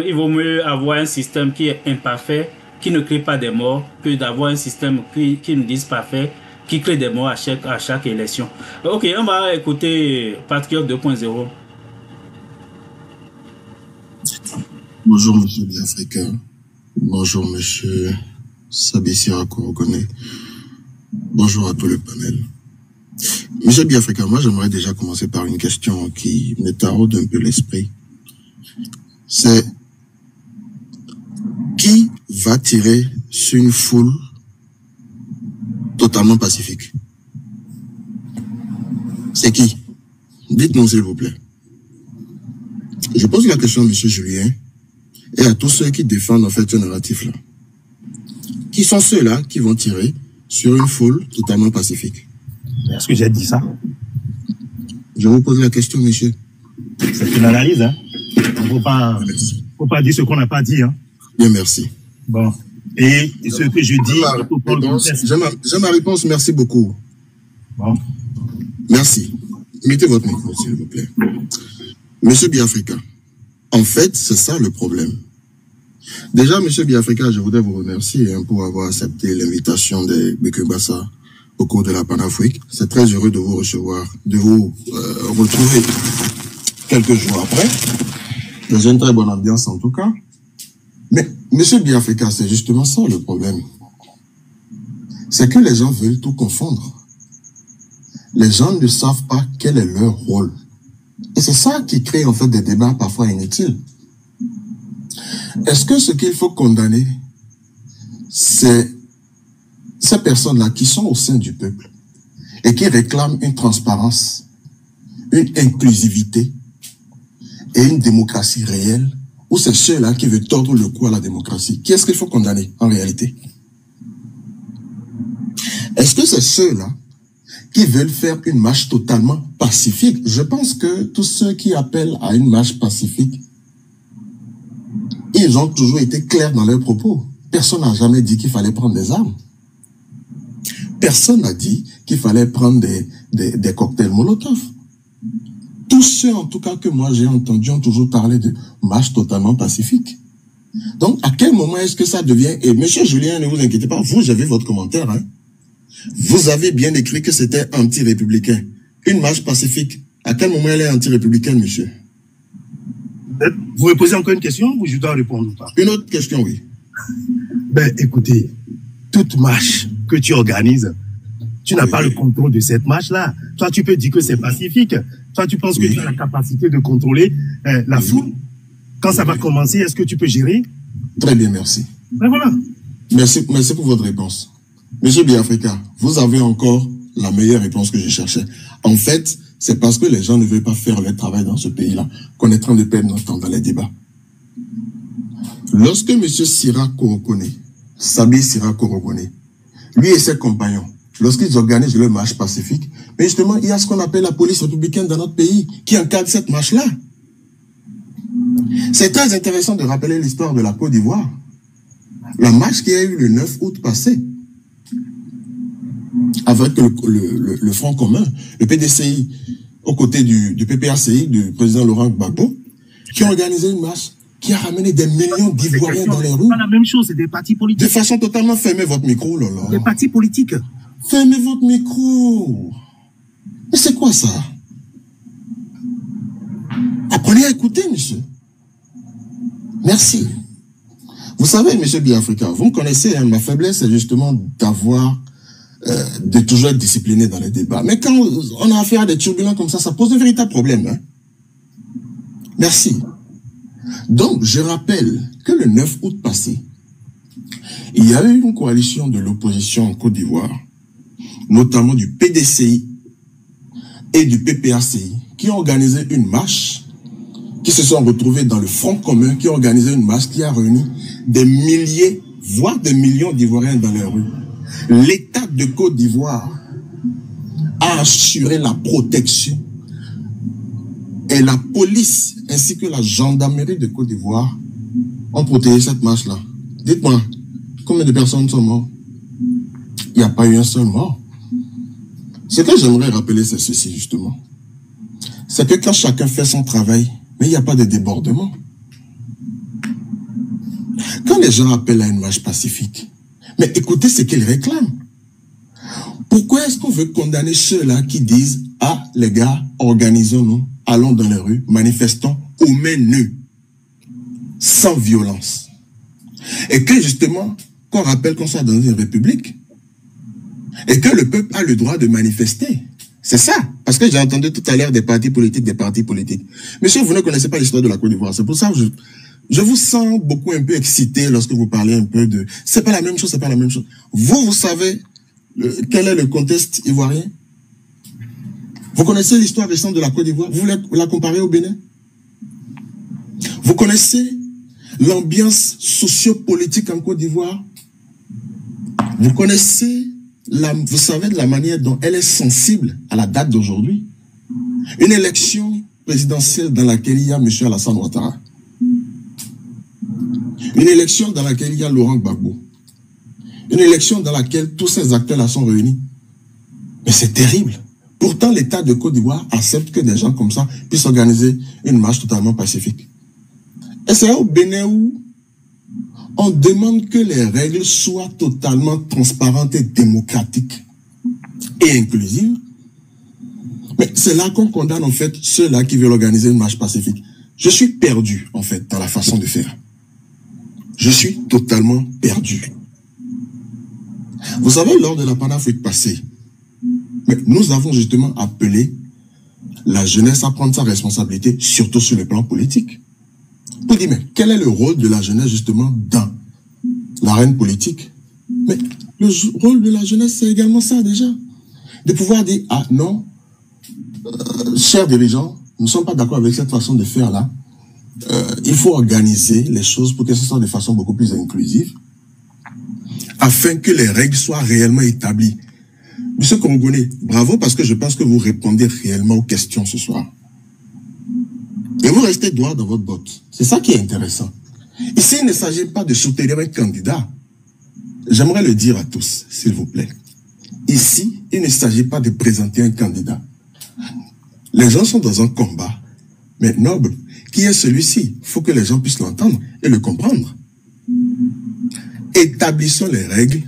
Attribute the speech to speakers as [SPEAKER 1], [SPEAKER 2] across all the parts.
[SPEAKER 1] Il vaut mieux avoir un système qui est imparfait, qui ne crée pas des morts, que d'avoir un système qui nous dise parfait, qui crée des morts à chaque élection. Ok, on va écouter Patriote 2.0.
[SPEAKER 2] Bonjour, monsieur Biafricain. Bonjour, monsieur Sabissira Korogone. Bonjour à tout le panel. Monsieur Biafricain, moi j'aimerais déjà commencer par une question qui me taraude un peu l'esprit. C'est qui va tirer sur une foule totalement pacifique? C'est qui? Dites-nous s'il vous plaît. Je pose la question à monsieur Julien et à tous ceux qui défendent en fait ce narratif-là. Qui sont ceux-là qui vont tirer sur une foule totalement pacifique?
[SPEAKER 3] Est-ce que j'ai dit ça?
[SPEAKER 2] Je vous pose la question, monsieur.
[SPEAKER 3] C'est une analyse, hein? Il ne faut pas dire ce qu'on n'a pas dit, hein?
[SPEAKER 2] Bien, merci.
[SPEAKER 3] Bon. Et ce que je dis...
[SPEAKER 2] J'ai ma réponse, merci beaucoup.
[SPEAKER 3] Bon.
[SPEAKER 2] Merci. Mettez votre micro, s'il vous plaît. Monsieur Biafrika, en fait, c'est ça le problème. Déjà, monsieur Biafrika, je voudrais vous remercier pour avoir accepté l'invitation de Bekubassa au cours de la Panafrique. C'est très heureux de vous recevoir, de vous retrouver quelques jours après. Dans une très bonne ambiance en tout cas. Mais, monsieur Biafrika, c'est justement ça le problème. C'est que les gens veulent tout confondre. Les gens ne savent pas quel est leur rôle. Et c'est ça qui crée en fait des débats parfois inutiles. Est-ce que ce qu'il faut condamner, c'est ces personnes-là qui sont au sein du peuple et qui réclament une transparence, une inclusivité et une démocratie réelle, ou c'est ceux-là qui veulent tordre le cou à la démocratie? Qui est-ce qu'il faut condamner en réalité? Est-ce que c'est ceux-là qui veulent faire une marche totalement pacifique? Je pense que tous ceux qui appellent à une marche pacifique, ils ont toujours été clairs dans leurs propos. Personne n'a jamais dit qu'il fallait prendre des armes. Personne n'a dit qu'il fallait prendre des cocktails Molotov. Tous ceux, en tout cas, que moi j'ai entendu, ont toujours parlé de marche totalement pacifique. Donc, à quel moment est-ce que ça devient... Et monsieur Julien, ne vous inquiétez pas, vous, j'avais votre commentaire, hein. Vous avez bien écrit que c'était anti-républicain. Une marche pacifique. À quel moment elle est anti-républicaine, monsieur?
[SPEAKER 3] Vous me posez encore une question ou je dois répondre ou pas?
[SPEAKER 2] Une autre question, oui.
[SPEAKER 3] Ben, écoutez, toute marche que tu organises, tu n'as pas le contrôle de cette marche-là. Toi, tu peux dire que c'est pacifique. Toi, tu penses que tu as la capacité de contrôler la foule. Quand ça va commencer, est-ce que tu peux gérer?
[SPEAKER 2] Très bien, merci.
[SPEAKER 3] Ben voilà.
[SPEAKER 2] Merci pour votre réponse. Monsieur Biafrika, vous avez encore la meilleure réponse que je cherchais. En fait, c'est parce que les gens ne veulent pas faire leur travail dans ce pays-là qu'on est en train de perdre notre temps dans les débats. Lorsque monsieur Sira Korogone, Sabi Sira Korogone, lui et ses compagnons, lorsqu'ils organisent leur marche pacifique, mais justement, il y a ce qu'on appelle la police républicaine dans notre pays qui encadre cette marche-là. C'est très intéressant de rappeler l'histoire de la Côte d'Ivoire. La marche qui a eu le 9 août passé, avec le Front commun, le PDCI, aux côtés du PPACI, du président Laurent Gbagbo, qui ont organisé une marche qui a ramené des millions d'Ivoiriens dans les rues.
[SPEAKER 3] C'est pas la même chose, c'est des partis politiques.
[SPEAKER 2] De façon totalement fermée votre micro, Lolo.
[SPEAKER 3] Des partis politiques.
[SPEAKER 2] Fermez votre micro. Mais c'est quoi ça? Apprenez à écouter, monsieur. Merci. Vous savez, monsieur Biafrika, vous me connaissez, hein, ma faiblesse, c'est justement d'avoir de toujours être discipliné dans les débats. Mais quand on a affaire à des turbulents comme ça pose de véritables problèmes. Hein. Merci. Donc, je rappelle que le 9 août passé, il y a eu une coalition de l'opposition en Côte d'Ivoire, notamment du PDCI et du PPACI, qui ont organisé une marche, qui se sont retrouvés dans le Front commun, qui ont organisé une marche qui a réuni des milliers, voire des millions d'Ivoiriens dans les rues. L'État de Côte d'Ivoire a assuré la protection et la police ainsi que la gendarmerie de Côte d'Ivoire ont protégé cette marche-là. Dites-moi, combien de personnes sont mortes? Il n'y a pas eu un seul mort. Ce que j'aimerais rappeler, c'est ceci justement. C'est que quand chacun fait son travail, mais il n'y a pas de débordement. quand les gens appellent à une marche pacifique, mais écoutez ce qu'ils réclament. Pourquoi est-ce qu'on veut condamner ceux-là qui disent « Ah, les gars, organisons-nous, allons dans les rues, manifestons aux mains nues, sans violence. » Et que justement, qu'on rappelle qu'on soit dans une république, et que le peuple a le droit de manifester. C'est ça. Parce que j'ai entendu tout à l'heure des partis politiques. Monsieur, vous ne connaissez pas l'histoire de la Côte d'Ivoire. C'est pour ça que je vous sens beaucoup un peu excité lorsque vous parlez un peu de... C'est pas la même chose, c'est pas la même chose. Vous savez quel est le contexte ivoirien? Vous connaissez l'histoire récente de la Côte d'Ivoire? Vous la comparez au Bénin? Vous connaissez l'ambiance socio-politique en Côte d'Ivoire? Vous connaissez, vous savez de la manière dont elle est sensible à la date d'aujourd'hui? Une élection présidentielle dans laquelle il y a M. Alassane Ouattara. Une élection dans laquelle il y a Laurent Gbagbo. Une élection dans laquelle tous ces acteurs-là sont réunis. Mais c'est terrible. Pourtant, l'État de Côte d'Ivoire accepte que des gens comme ça puissent organiser une marche totalement pacifique. Et c'est au Bénin où on demande que les règles soient totalement transparentes et démocratiques et inclusives. Mais c'est là qu'on condamne en fait ceux-là qui veulent organiser une marche pacifique. Je suis perdu en fait dans la façon de faire. Je suis totalement perdu. Vous savez, lors de la Panafrique passée, nous avons justement appelé la jeunesse à prendre sa responsabilité, surtout sur le plan politique. Pour dire, mais quel est le rôle de la jeunesse justement dans l'arène politique? Mais le rôle de la jeunesse, c'est également ça déjà. De pouvoir dire, ah non, chers dirigeants, nous ne sommes pas d'accord avec cette façon de faire là. Il faut organiser les choses pour que ce soit de façon beaucoup plus inclusive, afin que les règles soient réellement établies. Monsieur Kongoné, bravo parce que je pense que vous répondez réellement aux questions ce soir. Et vous restez droit dans votre botte. C'est ça qui est intéressant. Ici, il ne s'agit pas de soutenir un candidat. J'aimerais le dire à tous, s'il vous plaît. Ici, il ne s'agit pas de présenter un candidat. Les gens sont dans un combat, mais noble. Qui est celui-ci? Il faut que les gens puissent l'entendre et le comprendre. Établissons les règles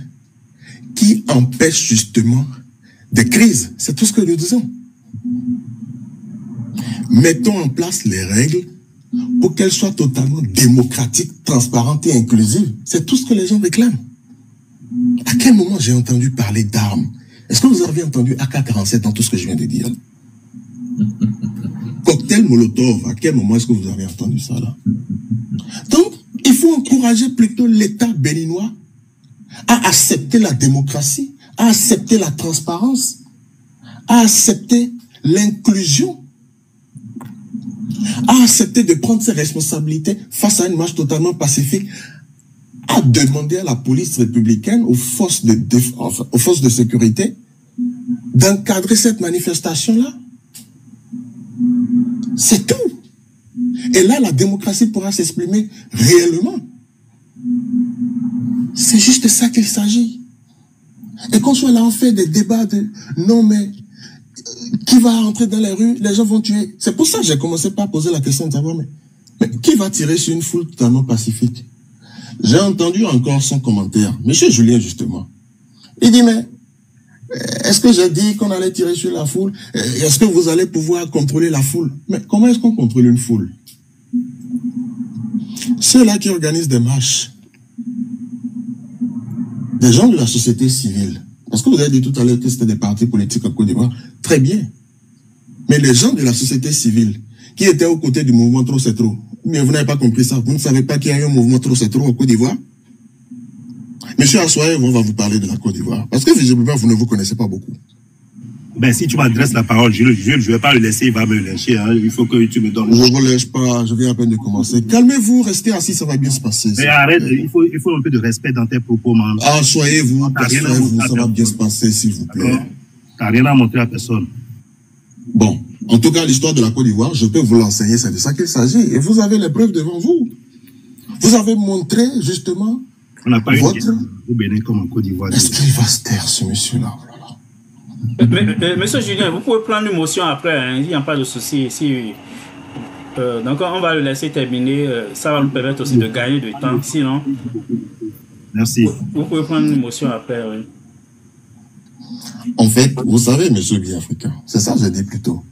[SPEAKER 2] qui empêchent justement des crises. C'est tout ce que nous disons. Mettons en place les règles pour qu'elles soient totalement démocratiques, transparentes et inclusives. C'est tout ce que les gens réclament. À quel moment j'ai entendu parler d'armes? Est-ce que vous avez entendu AK-47 dans tout ce que je viens de dire? Cocktail Molotov, à quel moment est-ce que vous avez entendu ça là? Donc, il faut encourager plutôt l'État béninois à accepter la démocratie, à accepter la transparence, à accepter l'inclusion, à accepter de prendre ses responsabilités face à une marche totalement pacifique, à demander à la police républicaine, aux forces de sécurité, d'encadrer cette manifestation-là. C'est tout. Et là, la démocratie pourra s'exprimer réellement. C'est juste de ça qu'il s'agit. Et qu'on soit là, on fait des débats de non, mais qui va entrer dans les rues, les gens vont tuer. C'est pour ça que j'ai commencé par poser la question de savoir, mais qui va tirer sur une foule totalement pacifique? J'ai entendu encore son commentaire, monsieur Julien justement. Il dit, mais est-ce que j'ai dit qu'on allait tirer sur la foule? Est-ce que vous allez pouvoir contrôler la foule? Mais comment est-ce qu'on contrôle une foule? Ceux-là qui organisent des marches, des gens de la société civile, parce que vous avez dit tout à l'heure que c'était des partis politiques en Côte d'Ivoire, très bien. Mais les gens de la société civile qui étaient aux côtés du mouvement Trop c'est trop, mais vous n'avez pas compris ça, vous ne savez pas qu'il y a eu un mouvement Trop c'est trop en Côte d'Ivoire? Monsieur Assoye, on va vous parler de la Côte d'Ivoire. Parce que visiblement, vous ne vous connaissez pas beaucoup.
[SPEAKER 3] Ben, si tu m'adresses la parole, je ne vais pas le laisser, il va me lâcher. Hein. Il faut que tu me donnes...
[SPEAKER 2] Je ne vous lâche pas, je viens à peine de commencer. Calmez-vous, restez assis, ça va bien se passer.
[SPEAKER 3] Mais arrête, il faut un peu de respect dans tes propos, man.
[SPEAKER 2] Assoyez-vous, ça va bien se passer, s'il vous plaît.
[SPEAKER 3] Tu n'as rien à montrer à personne.
[SPEAKER 2] Bon, en tout cas, l'histoire de la Côte d'Ivoire, je peux vous l'enseigner, c'est de ça qu'il s'agit. Et vous avez les preuves devant vous. Vous avez montré, justement...
[SPEAKER 3] On n'a pas eu au Bénin comme en Côte d'Ivoire.
[SPEAKER 2] Est-ce qu'il va se taire, ce monsieur-là?
[SPEAKER 1] Monsieur Julien, vous pouvez prendre une motion après, hein. Il n'y a pas de souci. Donc on va le laisser terminer. Ça va nous permettre aussi de gagner du temps. Sinon,
[SPEAKER 3] merci.
[SPEAKER 1] Vous pouvez prendre une motion après. Oui.
[SPEAKER 2] En fait, vous savez, monsieur le Africain, c'est ça que j'ai dit plus tôt.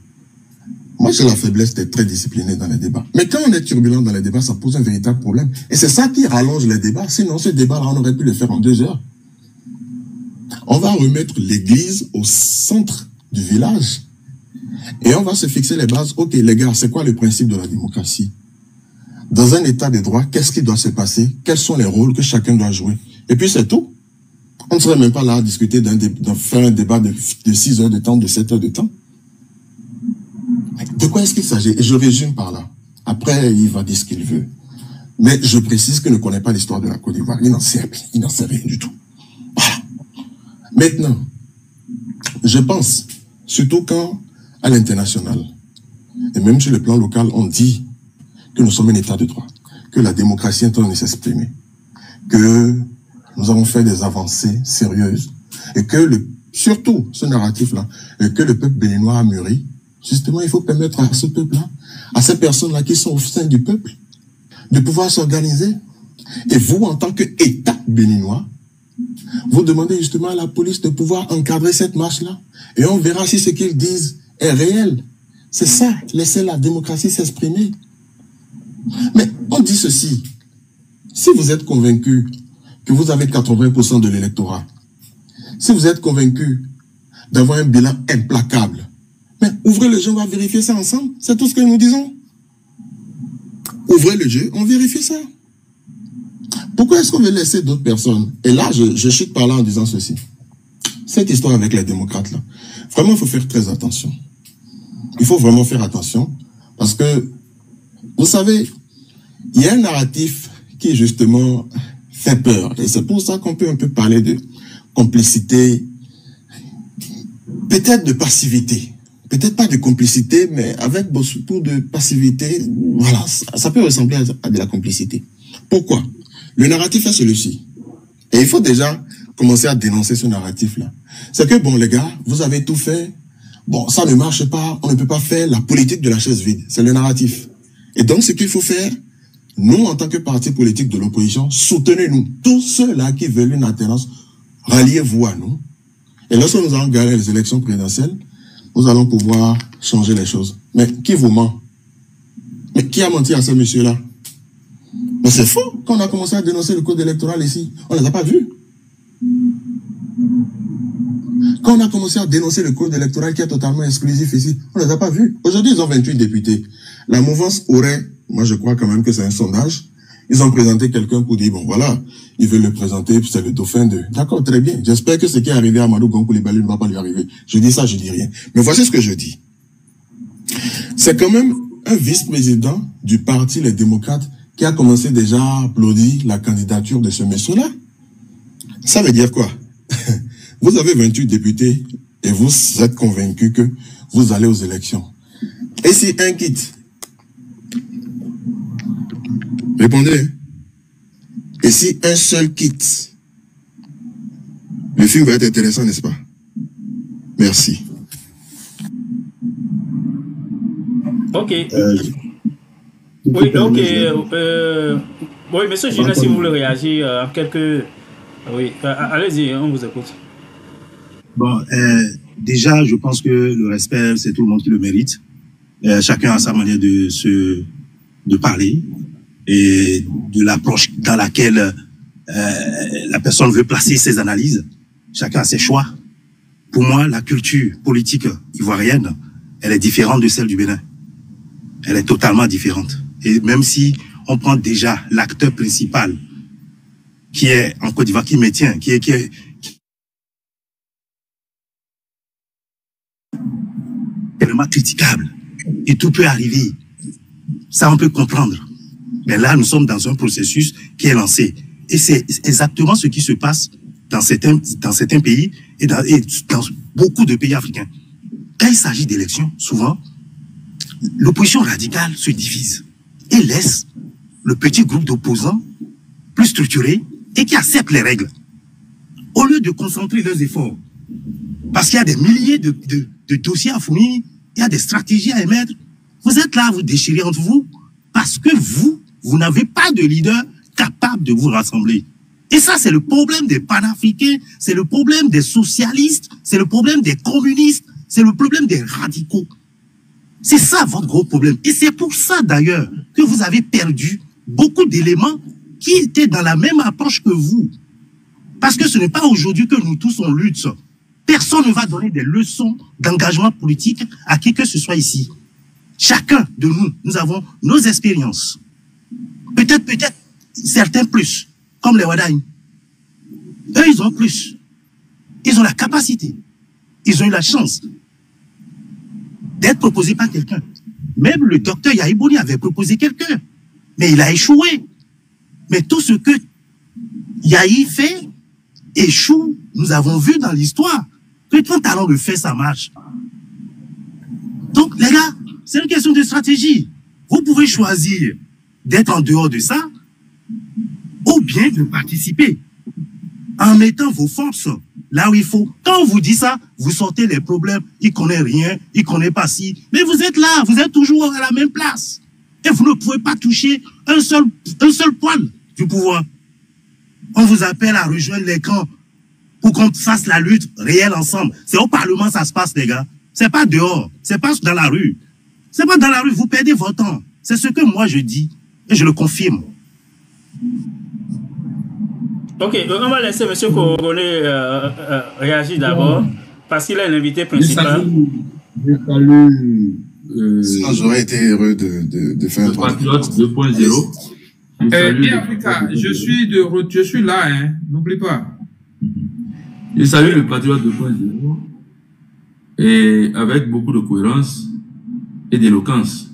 [SPEAKER 2] Moi, j'ai la faiblesse d'être très discipliné dans les débats. Mais quand on est turbulent dans les débats, ça pose un véritable problème. Et c'est ça qui rallonge les débats. Sinon, ce débat-là, on aurait pu le faire en 2 heures. On va remettre l'église au centre du village. Et on va se fixer les bases. Ok, les gars, c'est quoi le principe de la démocratie? Dans un état de droit, qu'est-ce qui doit se passer? Quels sont les rôles que chacun doit jouer? Et puis c'est tout. On ne serait même pas là à discuter de faire un débat de 6 heures de temps, de 7 heures de temps. De quoi est-ce qu'il s'agit? Et je résume par là. Après, il va dire ce qu'il veut. Mais je précise qu'il ne connaît pas l'histoire de la Côte d'Ivoire. Il n'en sait rien du tout. Voilà. Maintenant, je pense, surtout quand, à l'international, et même sur le plan local, on dit que nous sommes un état de droit, que la démocratie est en train de s'exprimer, que nous avons fait des avancées sérieuses, et que surtout ce narratif-là, que le peuple béninois a mûri. Justement, il faut permettre à ce peuple-là, à ces personnes-là qui sont au sein du peuple, de pouvoir s'organiser. Et vous, en tant qu'État béninois, vous demandez justement à la police de pouvoir encadrer cette marche-là. Et on verra si ce qu'ils disent est réel. C'est ça, laisser la démocratie s'exprimer. Mais on dit ceci. Si vous êtes convaincu que vous avez 80% de l'électorat, si vous êtes convaincu d'avoir un bilan implacable, mais ouvrez le jeu, on va vérifier ça ensemble. C'est tout ce que nous disons. Ouvrez le jeu, on vérifie ça. Pourquoi est-ce qu'on veut laisser d'autres personnes? Et là, je chute par là en disant ceci. Cette histoire avec les démocrates, là, vraiment, il faut faire très attention. Il faut vraiment faire attention. Parce que, vous savez, il y a un narratif qui, justement, fait peur. Et c'est pour ça qu'on peut un peu parler de complicité, peut-être de passivité. Peut-être pas de complicité, mais avec beaucoup de passivité, voilà, ça peut ressembler à de la complicité. Pourquoi? Le narratif est celui-ci. Et il faut déjà commencer à dénoncer ce narratif-là. C'est que, bon, les gars, vous avez tout fait. Bon, ça ne marche pas. On ne peut pas faire la politique de la chaise vide. C'est le narratif. Et donc, ce qu'il faut faire, nous, en tant que parti politique de l'opposition, soutenez-nous. Tous ceux-là qui veulent une alternance, ralliez-vous à nous. Et lorsque nous allons gagner les élections présidentielles, nous allons pouvoir changer les choses. Mais qui vous ment? Mais qui a menti à ce monsieur-là? Mais c'est faux. Quand on a commencé à dénoncer le code électoral ici, on ne les a pas vus. Quand on a commencé à dénoncer le code électoral qui est totalement exclusif ici, on ne les a pas vus. Aujourd'hui, ils ont 28 députés. La mouvance aurait, moi je crois quand même que c'est un sondage, ils ont présenté quelqu'un pour dire, bon voilà, ils veulent le présenter, c'est le dauphin de... D'accord, très bien. J'espère que ce qui est arrivé à Amadou Gon Coulibaly ne va pas lui arriver. Je dis ça, je dis rien. Mais voici ce que je dis. C'est quand même un vice-président du parti Les Démocrates qui a commencé déjà à applaudir la candidature de ce monsieur-là. Ça veut dire quoi? Vous avez 28 députés et vous êtes convaincus que vous allez aux élections. Et si un quitte? Répondez. Et si un seul quitte? Le film va être intéressant, n'est-ce pas? Merci.
[SPEAKER 1] Ok. Oui, ok. Oui, monsieur Gina, si vous voulez réagir en quelques... Oui, allez-y, on vous écoute.
[SPEAKER 3] Bon, déjà, je pense que le respect, c'est tout le monde qui le mérite. Chacun a sa manière de parler et de l'approche dans laquelle la personne veut placer ses analyses. Chacun a ses choix. Pour moi, la culture politique ivoirienne, elle est différente de celle du Bénin. Elle est totalement différente. Et même si on prend déjà l'acteur principal qui est en Côte d'Ivoire, qui me tient, qui est vraiment critiquable. Et tout peut arriver. Ça, on peut comprendre. Mais là, nous sommes dans un processus qui est lancé. Et c'est exactement ce qui se passe dans certains pays et dans beaucoup de pays africains. Quand il s'agit d'élections, souvent, l'opposition radicale se divise et laisse le petit groupe d'opposants plus structurés et qui acceptent les règles. Au lieu de concentrer leurs efforts, parce qu'il y a des milliers de dossiers à fournir, il y a des stratégies à émettre, Vous êtes là à vous déchirer entre vous parce que vous n'avez pas de leader capable de vous rassembler. Et ça, c'est le problème des panafricains, c'est le problème des socialistes, c'est le problème des communistes, c'est le problème des radicaux. C'est ça votre gros problème. Et c'est pour ça d'ailleurs que vous avez perdu beaucoup d'éléments qui étaient dans la même approche que vous. Parce que ce n'est pas aujourd'hui que nous tous on lutte. Personne ne va donner des leçons d'engagement politique à qui que ce soit ici. Chacun de nous avons nos expériences. Peut-être certains plus, comme les Wadaï. Eux, ils ont plus. Ils ont la capacité. Ils ont eu la chance d'être proposés par quelqu'un. Même le docteur Yahibouni avait proposé quelqu'un. Mais il a échoué. Mais tout ce que Yahi fait échoue. Nous avons vu dans l'histoire que quand Talon le fait, ça marche. Donc, les gars, c'est une question de stratégie. Vous pouvez choisir d'être en dehors de ça ou bien de participer en mettant vos forces là où il faut. Quand on vous dit ça, vous sortez les problèmes, il connaît rien, il connaît pas ci. Mais vous êtes là, vous êtes toujours à la même place. Et vous ne pouvez pas toucher un seul poil du pouvoir. On vous appelle à rejoindre les camps pour qu'on fasse la lutte réelle ensemble. C'est au Parlement ça se passe, les gars. C'est pas dehors, c'est pas dans la rue. C'est pas dans la rue, vous perdez votre temps. C'est ce que moi je dis et je le confirme.
[SPEAKER 1] Ok, on va laisser M. Kogolé réagir d'abord, parce qu'il est l'invité principal.
[SPEAKER 2] Sinon, j'aurais été heureux de faire un
[SPEAKER 4] Patriote 2.0.
[SPEAKER 5] Bien Africa, je suis là, hein, n'oublie pas.
[SPEAKER 4] Je salue le Patriote 2.0 et avec beaucoup de cohérence et d'éloquence,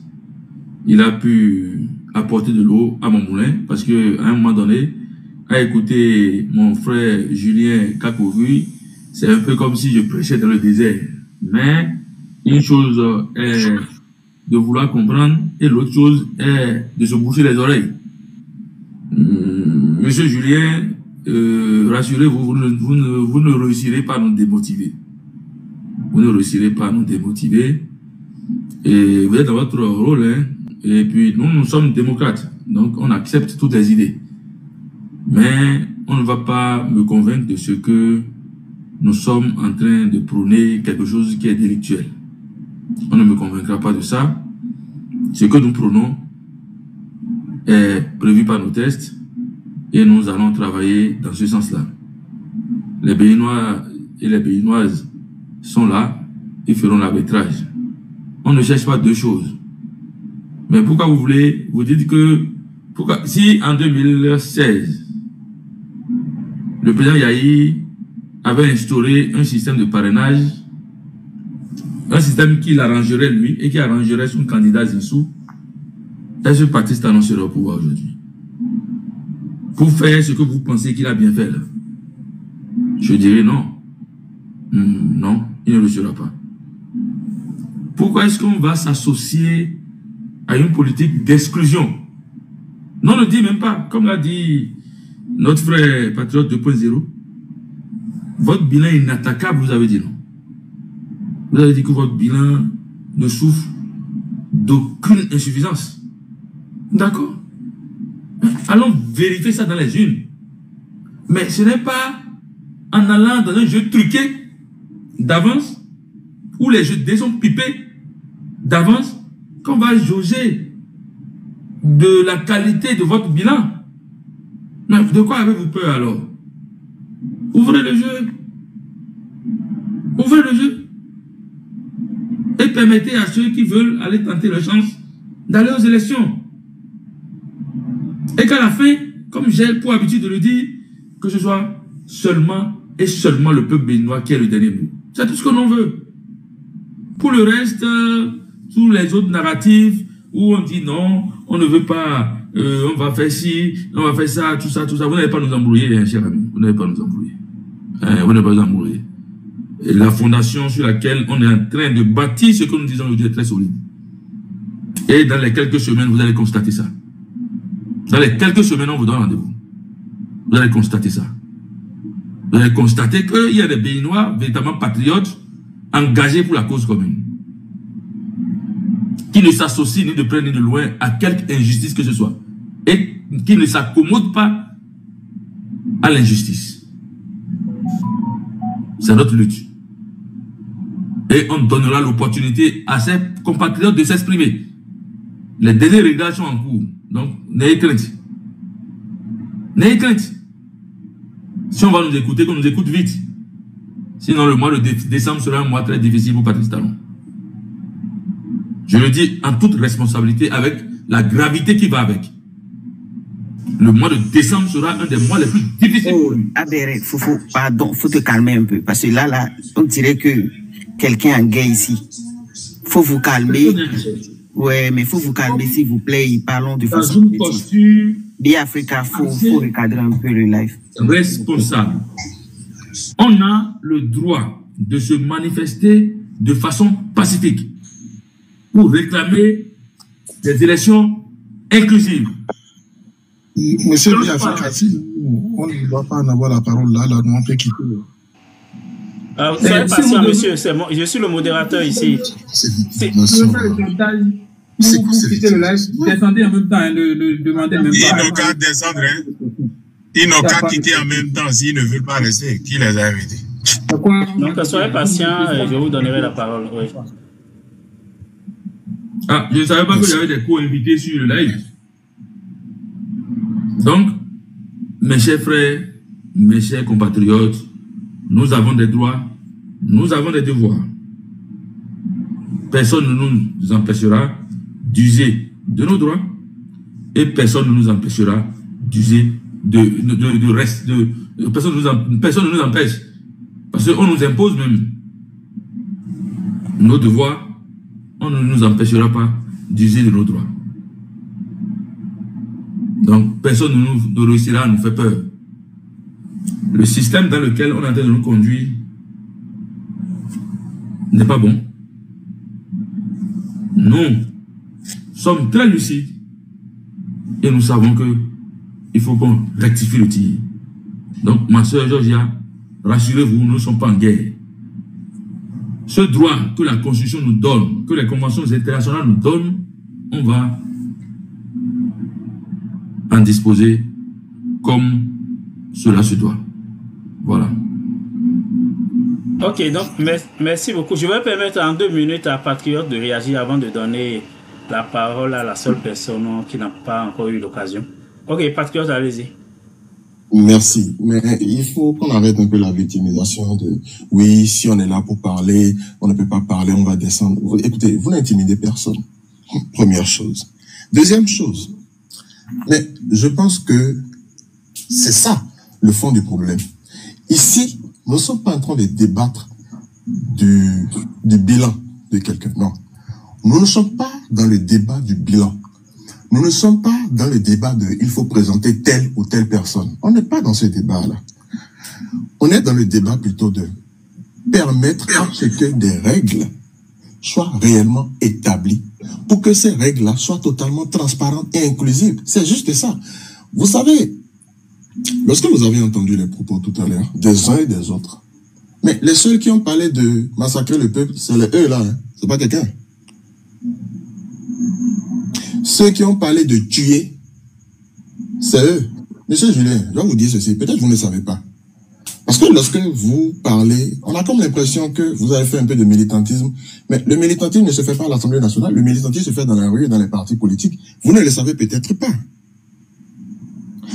[SPEAKER 4] il a pu apporter de l'eau à mon moulin parce que à un moment donné, à écouter mon frère Julien Kakoui, c'est un peu comme si je prêchais dans le désert. Mais une chose est de vouloir comprendre et l'autre chose est de se boucher les oreilles. Monsieur Julien, rassurez-vous, vous ne réussirez pas à nous démotiver. Vous ne réussirez pas à nous démotiver. Et vous êtes dans votre rôle, hein. Et puis nous sommes démocrates, donc on accepte toutes les idées. Mais on ne va pas me convaincre de ce que nous sommes en train de prôner quelque chose qui est délictuel. On ne me convaincra pas de ça. Ce que nous prônons est prévu par nos tests et nous allons travailler dans ce sens-là. Les Béninois et les Béninoises sont là et feront l'arbitrage. On ne cherche pas deux choses. Mais pourquoi vous voulez, vous dites que, si en 2016, le président Yahi avait instauré un système de parrainage, un système qui l'arrangerait lui et qui arrangerait son candidat Zissou, est-ce que Patrice Talon serait au pouvoir aujourd'hui? Pour faire ce que vous pensez qu'il a bien fait là? Je dirais non. Non, il ne le sera pas. Pourquoi est-ce qu'on va s'associer à une politique d'exclusion? Non, on ne dit même pas, comme l'a dit notre frère Patriote 2.0, votre bilan est inattaquable, vous avez dit non. Vous avez dit que votre bilan ne souffre d'aucune insuffisance. D'accord? Allons vérifier ça dans les urnes. Mais ce n'est pas en allant dans un jeu truqué d'avance, où les jeux sont pipés d'avance, qu'on va jauger de la qualité de votre bilan. Mais de quoi avez-vous peur alors? Ouvrez le jeu. Ouvrez le jeu. Et permettez à ceux qui veulent aller tenter leur chance d'aller aux élections. Et qu'à la fin, comme j'ai pour habitude de le dire, que ce soit seulement et seulement le peuple béninois qui est le dernier mot. C'est tout ce que l'on veut. Pour le reste, tous les autres narratifs où on dit non, on ne veut pas, on va faire ci, on va faire ça, tout ça, vous n'allez pas nous embrouiller, hein, cher ami. Vous n'allez pas nous embrouiller. Vous n'allez pas nous embrouiller. Et la fondation sur laquelle on est en train de bâtir ce que nous disons aujourd'hui est très solide. Et dans les quelques semaines, vous allez constater ça. Dans les quelques semaines, on vous donne rendez-vous. Vous allez constater ça. Vous allez constater qu'il y a des Béninois véritablement patriotes engagés pour la cause commune. qui ne s'associe ni de près ni de loin à quelque injustice que ce soit, et qui ne s'accommode pas à l'injustice. C'est notre lutte. Et on donnera l'opportunité à ces compatriotes de s'exprimer. Les derniers réglages sont en cours. Donc, n'ayez crainte. N'ayez crainte. Si on va nous écouter, qu'on nous écoute vite. Sinon, le mois de décembre sera un mois très difficile pour Patrice Talon. Je le dis en toute responsabilité, avec la gravité qui va avec. Le mois de décembre sera un des mois les plus difficiles pour lui.
[SPEAKER 6] Adhéré, pardon, faut te calmer un peu. Parce que là, on dirait que quelqu'un est gay ici. Faut vous calmer. Ouais, mais faut vous calmer, s'il vous plaît. Parlons de façon.
[SPEAKER 4] Dans une posture.
[SPEAKER 6] Biafrica, faut recadrer un peu le live.
[SPEAKER 4] Responsable. On a le droit de se manifester de façon pacifique pour réclamer des élections inclusives.
[SPEAKER 2] Monsieur Biafrica, on ne doit pas en avoir la parole là, nous on peut quitter.
[SPEAKER 1] Soyez patient, monsieur, je suis le modérateur ici.
[SPEAKER 5] C'est pour quitter le live, descendez en même temps, ne demandez même pas.
[SPEAKER 7] Ils n'ont qu'à descendre, hein. Ils n'ont qu'à quitter en même temps s'ils ne veulent pas rester. Qui les a invités?
[SPEAKER 1] Donc, soyez patient, je vous donnerai la parole. Oui.
[SPEAKER 4] Ah, je ne savais pas qu'il y avait des co-invités sur le live. Donc, mes chers frères, mes chers compatriotes, nous avons des droits, nous avons des devoirs. Personne ne nous empêchera d'user de nos droits et personne ne nous empêchera d'user de reste. Personne ne nous empêche. Parce qu'on nous impose même nos devoirs, on ne nous empêchera pas d'user de nos droits. Donc, personne ne réussira à nous faire peur. Le système dans lequel on est en train de nous conduire n'est pas bon. Nous sommes très lucides et nous savons que il faut qu'on rectifie le tir. Donc, ma soeur Georgia, rassurez-vous, nous ne sommes pas en guerre. Ce droit que la Constitution nous donne, que les conventions internationales nous donnent, on va en disposer comme cela se doit. Voilà.
[SPEAKER 1] Ok, donc merci beaucoup. Je vais permettre en 2 minutes à Patriote de réagir avant de donner la parole à la seule personne qui n'a pas encore eu l'occasion. Ok, Patriote, allez-y.
[SPEAKER 2] Merci, mais il faut qu'on arrête un peu la victimisation de « oui, si on est là pour parler, on ne peut pas parler, on va descendre ». Écoutez, vous n'intimidez personne, première chose. Deuxième chose, mais je pense que c'est ça le fond du problème. Ici, nous ne sommes pas en train de débattre du bilan de quelqu'un, non. Nous ne sommes pas dans le débat du bilan. Nous ne sommes pas dans le débat de « il faut présenter telle ou telle personne ». On n'est pas dans ce débat-là. On est dans le débat plutôt de permettre à ce que des règles soient réellement établies pour que ces règles-là soient totalement transparentes et inclusives. C'est juste ça. Vous savez, lorsque vous avez entendu les propos tout à l'heure, des uns et des autres, mais les seuls qui ont parlé de massacrer le peuple, c'est eux là, hein. C'est pas quelqu'un. Ceux qui ont parlé de tuer, c'est eux. Monsieur Julien, je vais vous dire ceci, peut-être vous ne le savez pas. Parce que lorsque vous parlez, on a comme l'impression que vous avez fait un peu de militantisme, mais le militantisme ne se fait pas à l'Assemblée nationale, le militantisme se fait dans la rue et dans les partis politiques. Vous ne le savez peut-être pas.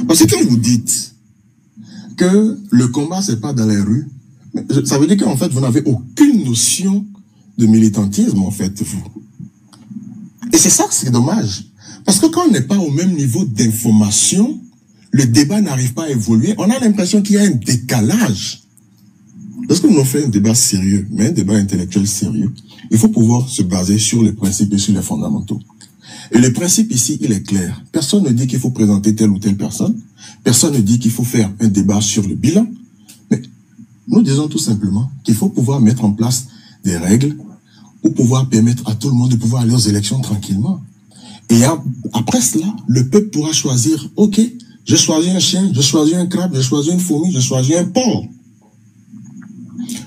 [SPEAKER 2] Parce que quand vous dites que le combat, c'est pas dans les rues, ça veut dire qu'en fait, vous n'avez aucune notion de militantisme, en fait, vous. Et c'est ça, c'est dommage. Parce que quand on n'est pas au même niveau d'information, le débat n'arrive pas à évoluer. On a l'impression qu'il y a un décalage. Lorsque nous faisons un débat sérieux, mais un débat intellectuel sérieux, il faut pouvoir se baser sur les principes et sur les fondamentaux. Et le principe ici, il est clair. Personne ne dit qu'il faut présenter telle ou telle personne. Personne ne dit qu'il faut faire un débat sur le bilan. Mais nous disons tout simplement qu'il faut pouvoir mettre en place des règles pour pouvoir permettre à tout le monde de pouvoir aller aux élections tranquillement. Et après cela, le peuple pourra choisir, ok, je choisis un chien, je choisis un crabe, je choisis une fourmi, je choisis un porc.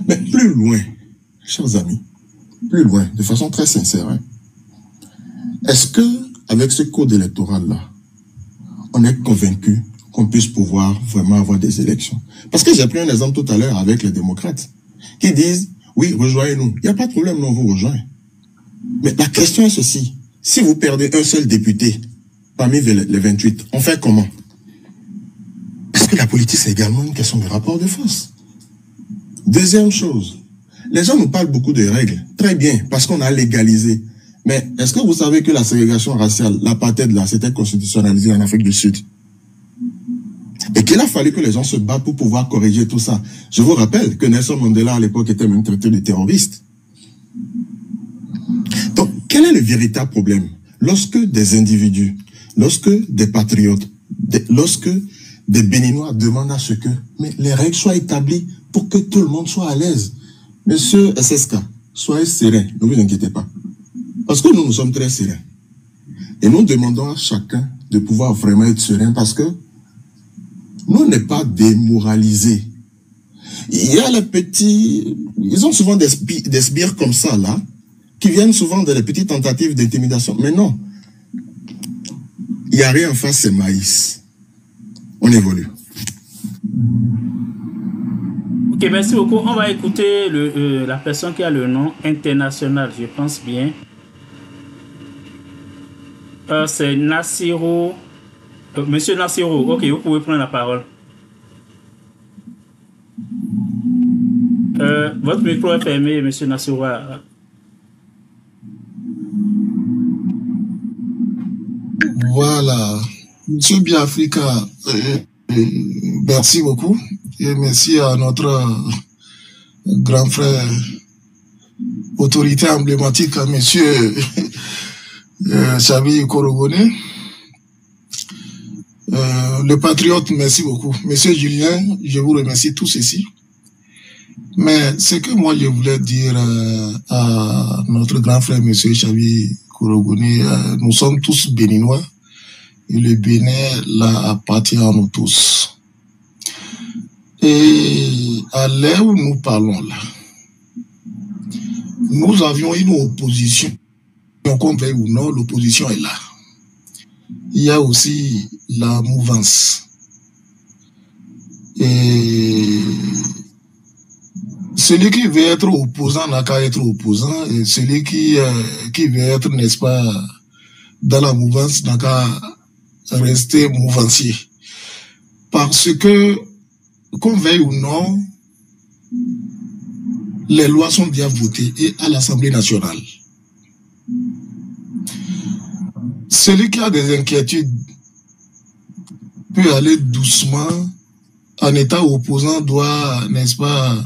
[SPEAKER 2] Mais plus loin, chers amis, plus loin, de façon très sincère, hein, est-ce que, avec ce code électoral-là, on est convaincu qu'on puisse pouvoir vraiment avoir des élections? Parce que j'ai pris un exemple tout à l'heure avec les démocrates, qui disent, oui, rejoignez-nous. Il n'y a pas de problème, non, on vous rejoint. Mais la question est ceci. Si vous perdez un seul député parmi les 28, on fait comment? Parce que la politique, c'est également une question de rapport de force. Deuxième chose, les gens nous parlent beaucoup de règles. Très bien, parce qu'on a légalisé. Mais est-ce que vous savez que la ségrégation raciale, l'apartheid là, c'était constitutionnalisé en Afrique du Sud? Et qu'il a fallu que les gens se battent pour pouvoir corriger tout ça. Je vous rappelle que Nelson Mandela, à l'époque, était même traité de terroriste. Donc, quel est le véritable problème? Lorsque des individus, lorsque des patriotes, lorsque des Béninois demandent à ce que les règles soient établies pour que tout le monde soit à l'aise. Monsieur SSK, soyez serein, ne vous inquiétez pas. Parce que nous sommes très sereins. Et nous demandons à chacun de pouvoir vraiment être serein parce que nous, on n'est pas démoralisés. Il y a les petits... Ils ont souvent des sbires comme ça, là, qui viennent souvent de les petites tentatives d'intimidation. Mais non. Il n'y a rien en face, c'est maïs. On évolue.
[SPEAKER 1] Ok, merci beaucoup. On va écouter la personne qui a le nom international, je pense bien. C'est Nassiro. Monsieur Nassiro, ok, vous pouvez prendre la parole. Votre micro est fermé, monsieur Nassiro.
[SPEAKER 8] Voilà. Monsieur Biafrika, merci beaucoup. Et merci à notre grand frère, autorité emblématique, monsieur Xavier Korogone. Le patriote, merci beaucoup. Monsieur Julien, je vous remercie tous ici. Mais ce que moi je voulais dire à notre grand frère, monsieur Xavier Korogone, nous sommes tous béninois et le Bénin là appartient à nous tous. Et à l'heure où nous parlons là, nous avions une opposition. Qu'on veuille ou non, l'opposition est là. Il y a aussi la mouvance. Et celui qui veut être opposant n'a qu'à être opposant. Et celui qui veut être, n'est-ce pas, dans la mouvance n'a qu'à rester mouvancier. Parce que, qu'on veuille ou non, les lois sont bien votées et à l'Assemblée nationale. Celui qui a des inquiétudes peut aller doucement. En état opposant doit, n'est-ce pas,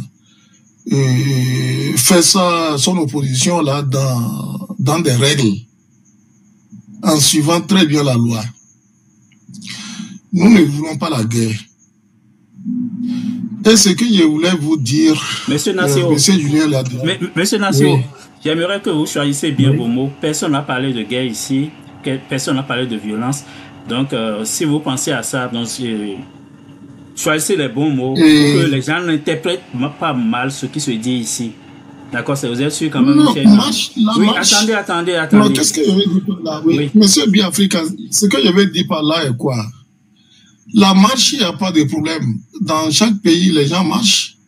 [SPEAKER 8] faire son opposition là dans des règles, en suivant très bien la loi. Nous ne voulons pas la guerre. Et ce que je voulais vous dire,
[SPEAKER 1] Monsieur Nassiro,
[SPEAKER 8] Monsieur Julien l'a dit.
[SPEAKER 1] Monsieur Nassiro,
[SPEAKER 8] oui.
[SPEAKER 1] J'aimerais que vous choisissiez bien vos mots. Personne n'a parlé de guerre ici, personne n'a parlé de violence. Donc, si vous pensez à ça, donc, choisissez les bons mots pour que les gens n'interprètent pas mal ce qui se dit ici. D'accord, vous êtes sûr quand même,
[SPEAKER 8] non,
[SPEAKER 1] Michel? Oui, attendez.
[SPEAKER 8] Non, qu'est-ce que je veux dire par là? Oui. Monsieur Biafrika, ce que je veux dire par là est quoi? La marche, il n'y a pas de problème. Dans chaque pays, les gens marchent.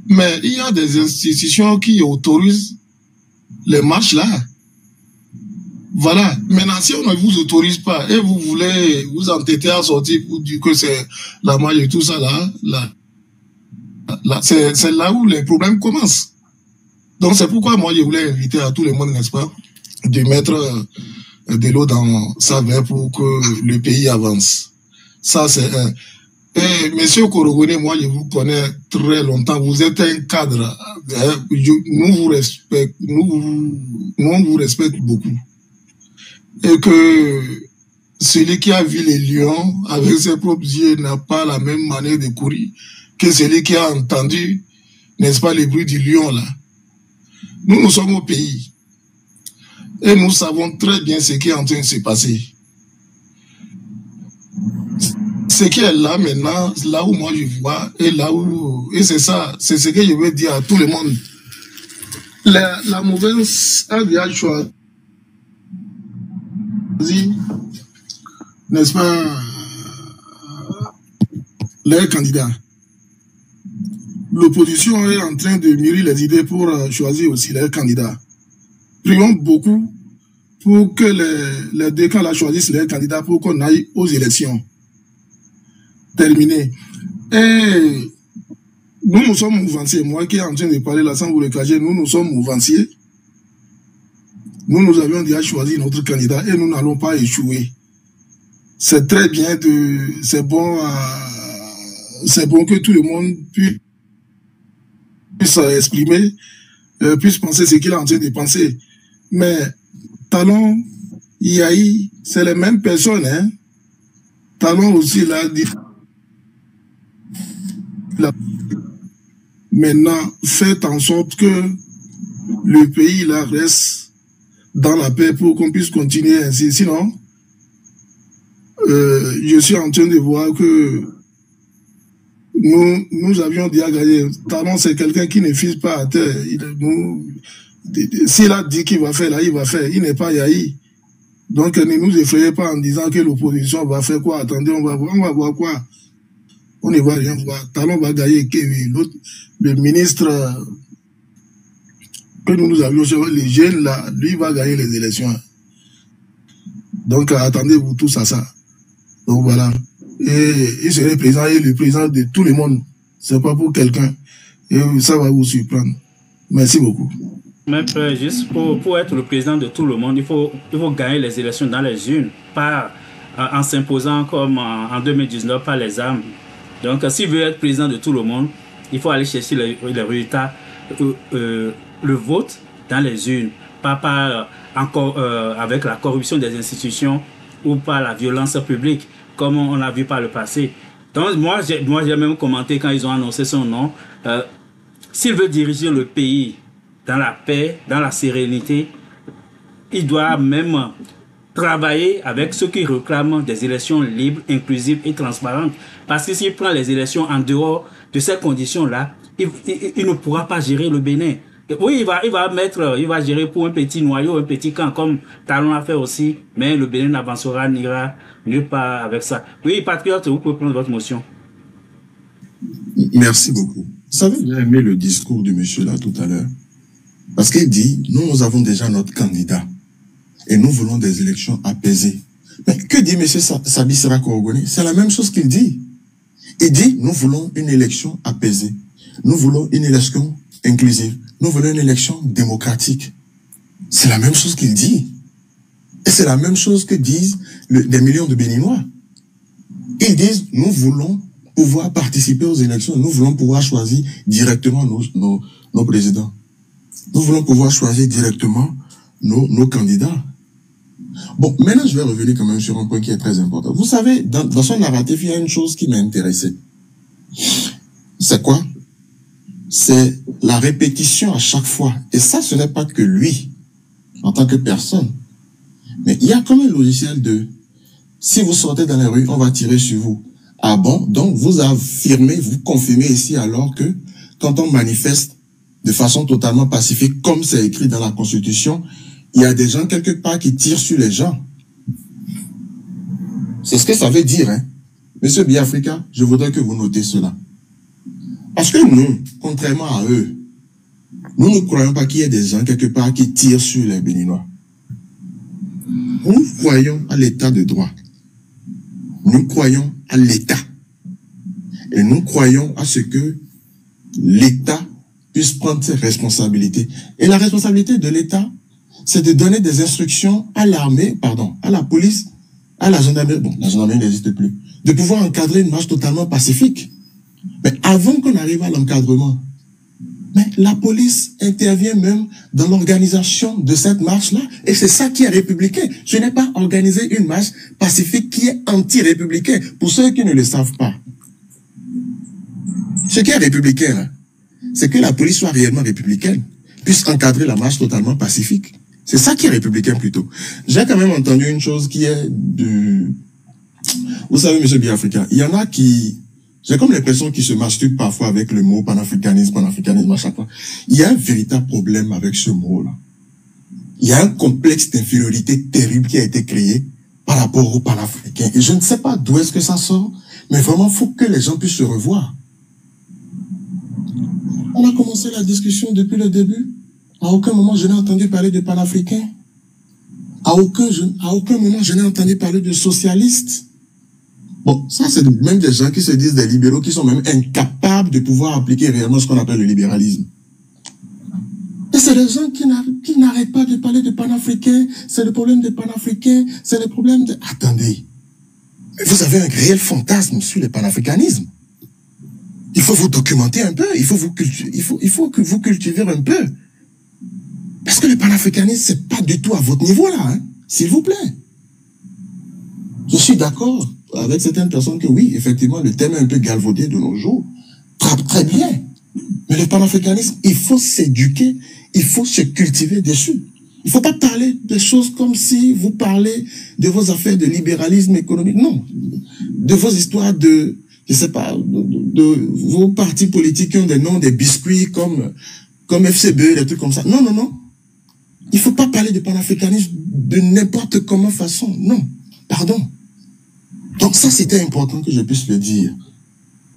[SPEAKER 8] Mais il y a des institutions qui autorisent les marches là. Voilà. Maintenant, si on ne vous autorise pas et vous voulez vous entêter à sortir pour dire que c'est la marche et tout ça là, c'est là où les problèmes commencent. Donc c'est pourquoi moi je voulais inviter à tout le monde, n'est-ce pas, de mettre de l'eau dans sa verre pour que le pays avance. Ça c'est un. Et monsieur Korogone, moi je vous connais très longtemps, vous êtes un cadre, nous vous respecte beaucoup. Et que celui qui a vu les lions avec ses propres yeux n'a pas la même manière de courir que celui qui a entendu, n'est-ce pas, les bruits du lion là. Nous sommes au pays et nous savons très bien ce qui est en train de se passer. Ce qui est là maintenant, là où moi je vois, et c'est ça, c'est ce que je veux dire à tout le monde. La mauvaise a déjà choisi. n'est-ce pas, les candidats. L'opposition est en train de mûrir les idées pour choisir aussi les candidats. Prions beaucoup pour que les deux camps choisissent les candidats pour qu'on aille aux élections. Terminé. Et nous sommes mouvanciers. Moi qui est en train de parler là sans vous le cacher, nous sommes mouvanciers. Nous avions déjà choisi notre candidat et nous n'allons pas échouer. C'est très bien, c'est bon que tout le monde puisse exprimer, puisse penser ce qu'il est en train de penser. Mais Talon, Yahi, c'est les mêmes personnes. Hein? Talon aussi l'a dit. Maintenant, faites en sorte que le pays là reste dans la paix pour qu'on puisse continuer ainsi. Sinon, je suis en train de voir que nous avions déjà gagné. Talon, c'est quelqu'un qui ne fise pas à terre. S'il a dit qu'il va faire là, il va faire. Il n'est pas Yahi. Donc, ne nous effrayez pas en disant que l'opposition va faire quoi. Attendez, on va voir quoi. On ne va rien voir. Talon va gagner. Le ministre que nous avions, les jeunes là, lui va gagner les élections. Donc, attendez-vous tous à ça. Donc, voilà. Et il serait président, et le président de tout le monde. C'est pas pour quelqu'un. Et ça va vous surprendre. Merci beaucoup.
[SPEAKER 1] Mais juste pour être le président de tout le monde, il faut gagner les élections dans les urnes, pas en s'imposant comme en 2019 par les armes. Donc, s'il veut être président de tout le monde, il faut aller chercher les résultats, le vote dans les urnes, pas encore avec la corruption des institutions ou par la violence publique, comme on a vu par le passé. Donc, moi j'ai même commenté quand ils ont annoncé son nom. S'il veut diriger le pays dans la paix, dans la sérénité, il doit même travailler avec ceux qui réclament des élections libres, inclusives et transparentes. Parce que s'il prend les élections en dehors de ces conditions-là, il ne pourra pas gérer le Bénin. Oui, il va gérer pour un petit noyau, un petit camp, comme Talon a fait aussi, mais le Bénin n'avancera, n'ira nulle part avec ça. Oui, patriote, vous pouvez prendre votre motion.
[SPEAKER 2] Merci beaucoup. Vous savez, j'ai aimé le discours du monsieur là tout à l'heure. Parce qu'il dit, nous avons déjà notre candidat. Et nous voulons des élections apaisées. Mais que dit M. Sabi Sera-Korogone? C'est la même chose qu'il dit. Il dit, nous voulons une élection apaisée. Nous voulons une élection inclusive. Nous voulons une élection démocratique. C'est la même chose qu'il dit. Et c'est la même chose que disent des millions de Béninois. Ils disent, nous voulons pouvoir participer aux élections. Nous voulons pouvoir choisir directement nos présidents. Nous voulons pouvoir choisir directement nos candidats. Bon, maintenant, je vais revenir quand même sur un point qui est très important. Vous savez, dans son narratif, il y a une chose qui m'a intéressé. C'est quoi? C'est la répétition à chaque fois. Et ça, ce n'est pas que lui, en tant que personne. Mais il y a comme un logiciel de, si vous sortez dans les rues, on va tirer sur vous. Ah bon? Donc, vous affirmez, vous confirmez ici alors que, quand on manifeste de façon totalement pacifique, comme c'est écrit dans la Constitution, il y a des gens quelque part qui tirent sur les gens. C'est ce que ça veut dire, hein. Monsieur Biafrika, je voudrais que vous notez cela. Parce que nous, contrairement à eux, nous ne croyons pas qu'il y ait des gens quelque part qui tirent sur les Béninois. Nous croyons à l'état de droit. Nous croyons à l'État. Et nous croyons à ce que l'État puisse prendre ses responsabilités. Et la responsabilité de l'État, c'est de donner des instructions à l'armée, à la police, à la gendarmerie, bon, la gendarmerie n'existe plus, de pouvoir encadrer une marche totalement pacifique. Mais avant qu'on arrive à l'encadrement, mais la police intervient même dans l'organisation de cette marche-là, et c'est ça qui est républicain. Je n'ai pas organisé une marche pacifique qui est anti-républicain, pour ceux qui ne le savent pas. Ce qui est républicain, là, c'est que la police soit réellement républicaine, puisse encadrer la marche totalement pacifique. C'est ça qui est républicain plutôt. J'ai quand même entendu une chose qui est du... Vous savez, monsieur Biafrika, il y en a qui... J'ai comme l'impression qu'ils se masturbent parfois avec le mot panafricanisme à chaque fois. Il y a un véritable problème avec ce mot-là. il y a un complexe d'infériorité terrible qui a été créé par rapport aux panafricains. Et je ne sais pas d'où est-ce que ça sort, mais vraiment, il faut que les gens puissent se revoir. On a commencé la discussion depuis le début. À aucun moment, je n'ai entendu parler de panafricains. À aucun moment, je n'ai entendu parler de socialistes. Bon, ça, c'est même des gens qui se disent des libéraux, qui sont même incapables de pouvoir appliquer réellement ce qu'on appelle le libéralisme. Et c'est des gens qui n'arrêtent pas de parler de panafricains. C'est le problème des panafricains. C'est le problème de... Attendez. Vous avez un réel fantasme sur le panafricanisme. Il faut vous documenter un peu. Il faut que vous cultivez un peu. Parce que le panafricanisme, c'est pas du tout à votre niveau là, hein, s'il vous plaît. Je suis d'accord avec certaines personnes que oui, effectivement, le thème est un peu galvaudé de nos jours. Très bien. Mais le panafricanisme, il faut s'éduquer, il faut se cultiver dessus. Il ne faut pas parler des choses comme si vous parlez de vos affaires de libéralisme économique. Non. De vos histoires de, je sais pas, de vos partis politiques qui ont des noms, des biscuits comme FCB, des trucs comme ça. Non, non, non. Il ne faut pas parler de panafricanisme de n'importe comment façon. Non. Pardon. Donc ça, c'était important que je puisse le dire.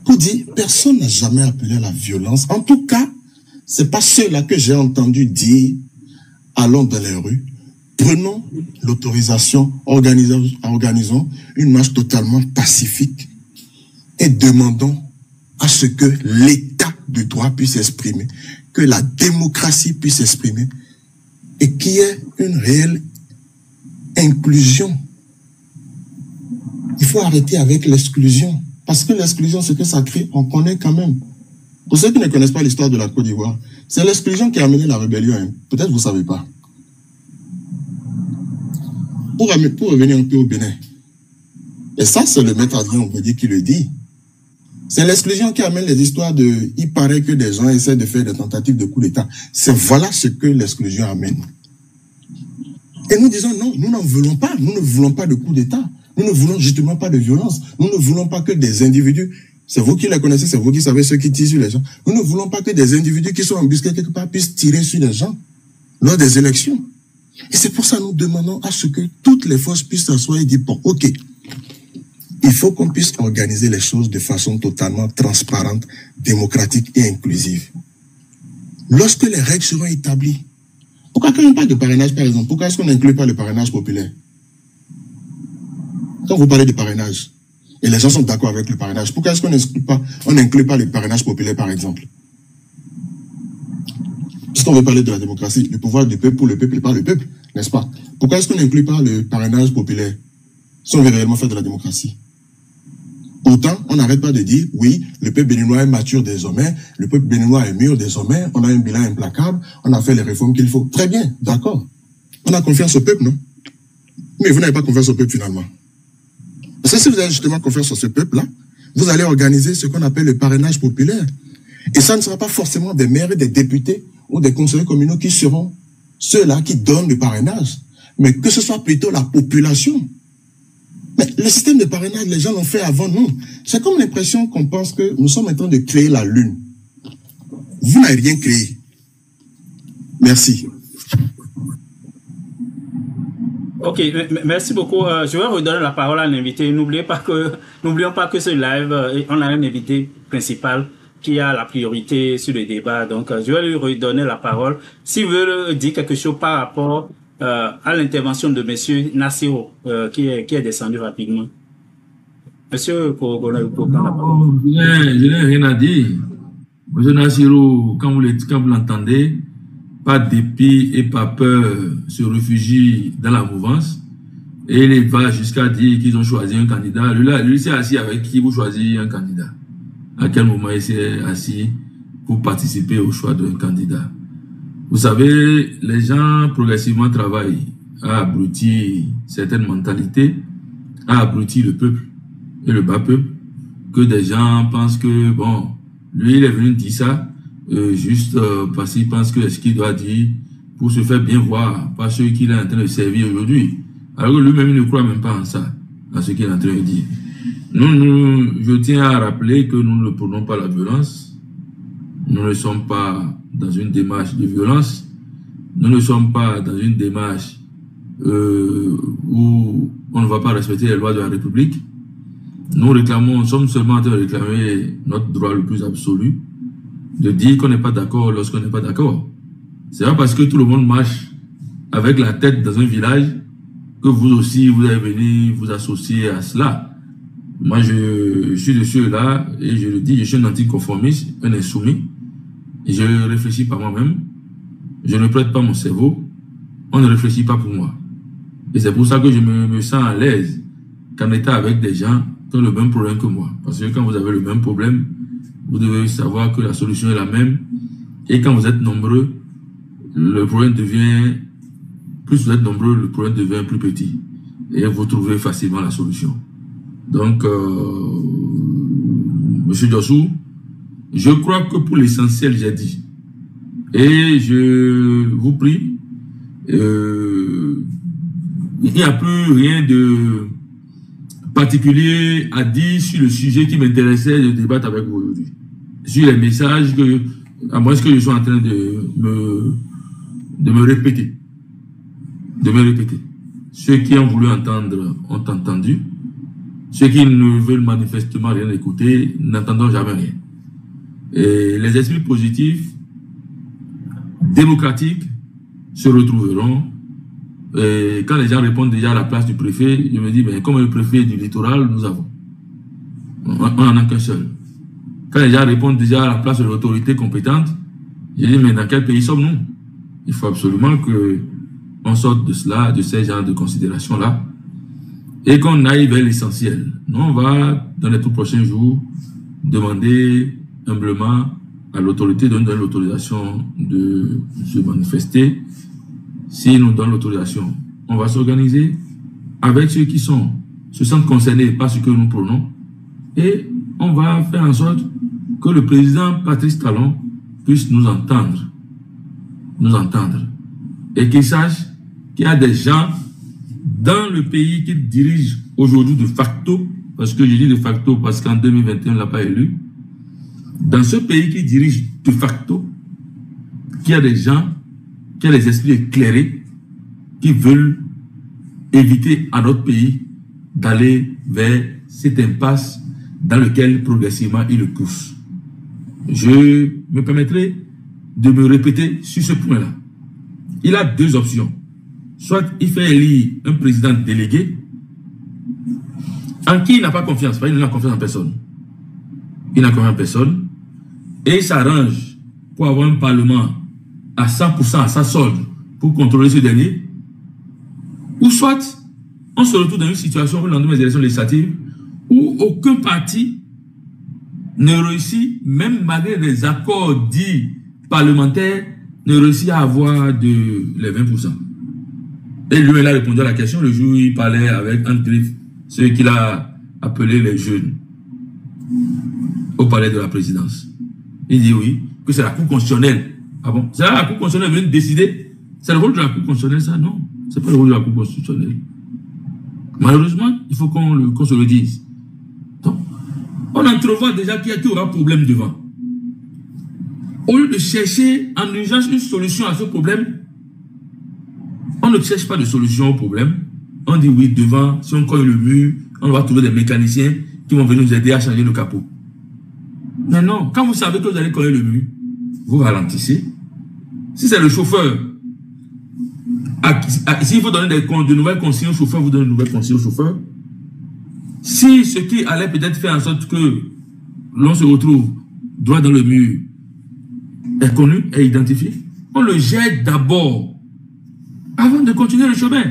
[SPEAKER 2] Pour dire, personne n'a jamais appelé à la violence. En tout cas, c'est pas ceux-là que j'ai entendu dire, allons dans les rues, prenons l'autorisation, organisons une marche totalement pacifique et demandons à ce que l'état de droit puisse s'exprimer, que la démocratie puisse s'exprimer et qu'il y ait une réelle inclusion. Il faut arrêter avec l'exclusion. Parce que l'exclusion, ce que ça crée, on connaît quand même. Pour ceux qui ne connaissent pas l'histoire de la Côte d'Ivoire, c'est l'exclusion qui a amené la rébellion. Hein. Peut-être vous ne savez pas. Pour revenir un peu au Bénin, et ça, c'est le maître Adrien Ombodi qui le dit, c'est l'exclusion qui amène les histoires de... Il paraît que des gens essaient de faire des tentatives de coup d'État. C'est voilà ce que l'exclusion amène. Et nous disons non, nous n'en voulons pas. Nous ne voulons pas de coup d'État. Nous ne voulons justement pas de violence. Nous ne voulons pas que des individus, c'est vous qui les connaissez, c'est vous qui savez ceux qui tirent sur les gens. Nous ne voulons pas que des individus qui sont embusqués quelque part puissent tirer sur les gens lors des élections. Et c'est pour ça que nous demandons à ce que toutes les forces puissent s'asseoir et dire, bon, ok, il faut qu'on puisse organiser les choses de façon totalement transparente, démocratique et inclusive. Lorsque les règles seront établies, pourquoi quand on parle de parrainage, par exemple, pourquoi est-ce qu'on n'inclut pas le parrainage populaire? Quand vous parlez de parrainage, et les gens sont d'accord avec le parrainage, pourquoi est-ce qu'on n'inclut pas le parrainage populaire, par exemple? Puisqu'on veut parler de la démocratie, le pouvoir du peuple pour le peuple et par le peuple, n'est-ce pas? Pourquoi est-ce qu'on n'inclut pas le parrainage populaire si on veut réellement faire de la démocratie? Pourtant, on n'arrête pas de dire, oui, le peuple béninois est mature désormais, le peuple béninois est mûr désormais, on a un bilan implacable, on a fait les réformes qu'il faut. Très bien, d'accord. On a confiance au peuple, non? Mais vous n'avez pas confiance au peuple finalement. Parce que si vous avez justement confiance sur ce peuple-là, vous allez organiser ce qu'on appelle le parrainage populaire. Et ça ne sera pas forcément des maires et des députés ou des conseillers communaux qui seront ceux-là qui donnent le parrainage, mais que ce soit plutôt la population. Mais le système de parrainage, les gens l'ont fait avant nous. C'est comme l'impression qu'on pense que nous sommes en train de créer la Lune. Vous n'avez rien créé. Merci.
[SPEAKER 1] Ok, merci beaucoup. Je vais redonner la parole à l'invité. N'oublions pas que ce live, on a un invité principal qui a la priorité sur le débat. Donc, je vais lui redonner la parole. S'il veut dire quelque chose par rapport à l'intervention de monsieur Nassiro, qui est descendu rapidement. Monsieur Kogona,
[SPEAKER 4] je n'ai rien à dire. Monsieur Nassiro, quand vous l'entendez, pas dépit et pas peur, se réfugie dans la mouvance. Et il va jusqu'à dire qu'ils ont choisi un candidat. Lui s'est assis avec qui vous choisissez un candidat. À quel moment il s'est assis pour participer au choix d'un candidat. Vous savez, les gens progressivement travaillent à abrutir certaines mentalités, à abrutir le peuple et le bas peuple, que des gens pensent que, bon, lui il est venu dire ça, juste parce qu'il pense que ce qu'il doit dire pour se faire bien voir par ceux qu'il est en train de servir aujourd'hui. Alors que lui-même, il ne croit même pas en ça, à ce qu'il est en train de dire. Je tiens à rappeler que nous ne prenons pas la violence. Nous ne sommes pas dans une démarche de violence. nous ne sommes pas dans une démarche où on ne va pas respecter les lois de la République. Nous sommes seulement en train de réclamer notre droit le plus absolu, de dire qu'on n'est pas d'accord lorsqu'on n'est pas d'accord. C'est pas parce que tout le monde marche avec la tête dans un village que vous aussi, vous allez venir vous associer à cela. Moi, je suis de ceux-là, et je le dis, je suis un anticonformiste, un insoumis, et je réfléchis par moi-même, je ne prête pas mon cerveau, on ne réfléchit pas pour moi. Et c'est pour ça que je me sens à l'aise qu'en étant avec des gens qui ont le même problème que moi. Parce que quand vous avez le même problème, vous devez savoir que la solution est la même, et quand vous êtes nombreux, le problème devient, plus vous êtes nombreux, le problème devient plus petit. Et vous trouvez facilement la solution. Donc, Monsieur Diossou, je crois que pour l'essentiel, j'ai dit. Et je vous prie, il n'y a plus rien de particulier à dire sur le sujet qui m'intéressait de débattre avec vous aujourd'hui. Sur les messages que, à moins que je sois en train de me répéter. Ceux qui ont voulu entendre ont entendu. Ceux qui ne veulent manifestement rien écouter n'entendront jamais rien. Et les esprits positifs, démocratiques, se retrouveront. Et quand les gens répondent déjà à la place du préfet, je me dis, mais comme le préfet du littoral, nous avons. On n'en a qu'un seul. Quand les gens répondent déjà à la place de l'autorité compétente, je dis, mais dans quel pays sommes-nous? Il faut absolument qu'on sorte de cela, de ces genres de considérations-là, et qu'on aille vers l'essentiel. Nous, on va, dans les tout prochains jours, demander humblement à l'autorité de nous donner l'autorisation de se manifester. S'ils nous donnent l'autorisation, on va s'organiser avec ceux qui se sentent concernés par ce que nous prenons, et on va faire en sorte que le président Patrice Talon puisse nous entendre, et qu'il sache qu'il y a des gens dans le pays qui dirige aujourd'hui de facto, parce que je dis de facto parce qu'en 2021 on ne l'a pas élu, dans ce pays qui dirige de facto, qu'il y a des gens, qu'il y a des esprits éclairés qui veulent éviter à notre pays d'aller vers cette impasse dans laquelle progressivement il le pousse. Je me permettrai de me répéter sur ce point-là. Il a deux options. Soit il fait élire un président délégué en qui il n'a pas confiance, il n'a confiance en personne. Il n'a confiance en personne et il s'arrange pour avoir un parlement à 100% à sa solde pour contrôler ce dernier. Ou soit on se retrouve dans une situation au lendemain des élections législatives où aucun parti ne réussit, même malgré les accords dits parlementaires, ne réussit à avoir les 20%. Et lui, il a répondu à la question le jour où il parlait avec Anne Griff, ceux qu'il a appelés les jeunes, au palais de la présidence. Il dit oui, que c'est la Cour constitutionnelle. Ah bon? C'est la Cour constitutionnelle vient de décider. C'est le rôle de la Cour constitutionnelle, ça? Non, c'est pas le rôle de la Cour constitutionnelle. Malheureusement, il faut qu'on se le dise. Donc, on entrevoit déjà qu'il y aura problème devant. Au lieu de chercher en urgence une solution à ce problème, on ne cherche pas de solution au problème. On dit oui, devant, si on cogne le mur, on va trouver des mécaniciens qui vont venir nous aider à changer le capot. Mais non, quand vous savez que vous allez cogner le mur, vous ralentissez. Si c'est le chauffeur, s'il faut donner de nouvelles consignes au chauffeur, vous donnez de nouvelles consignes au chauffeur. Si ce qui allait peut-être faire en sorte que l'on se retrouve droit dans le mur est connu, est identifié, on le jette d'abord avant de continuer le chemin.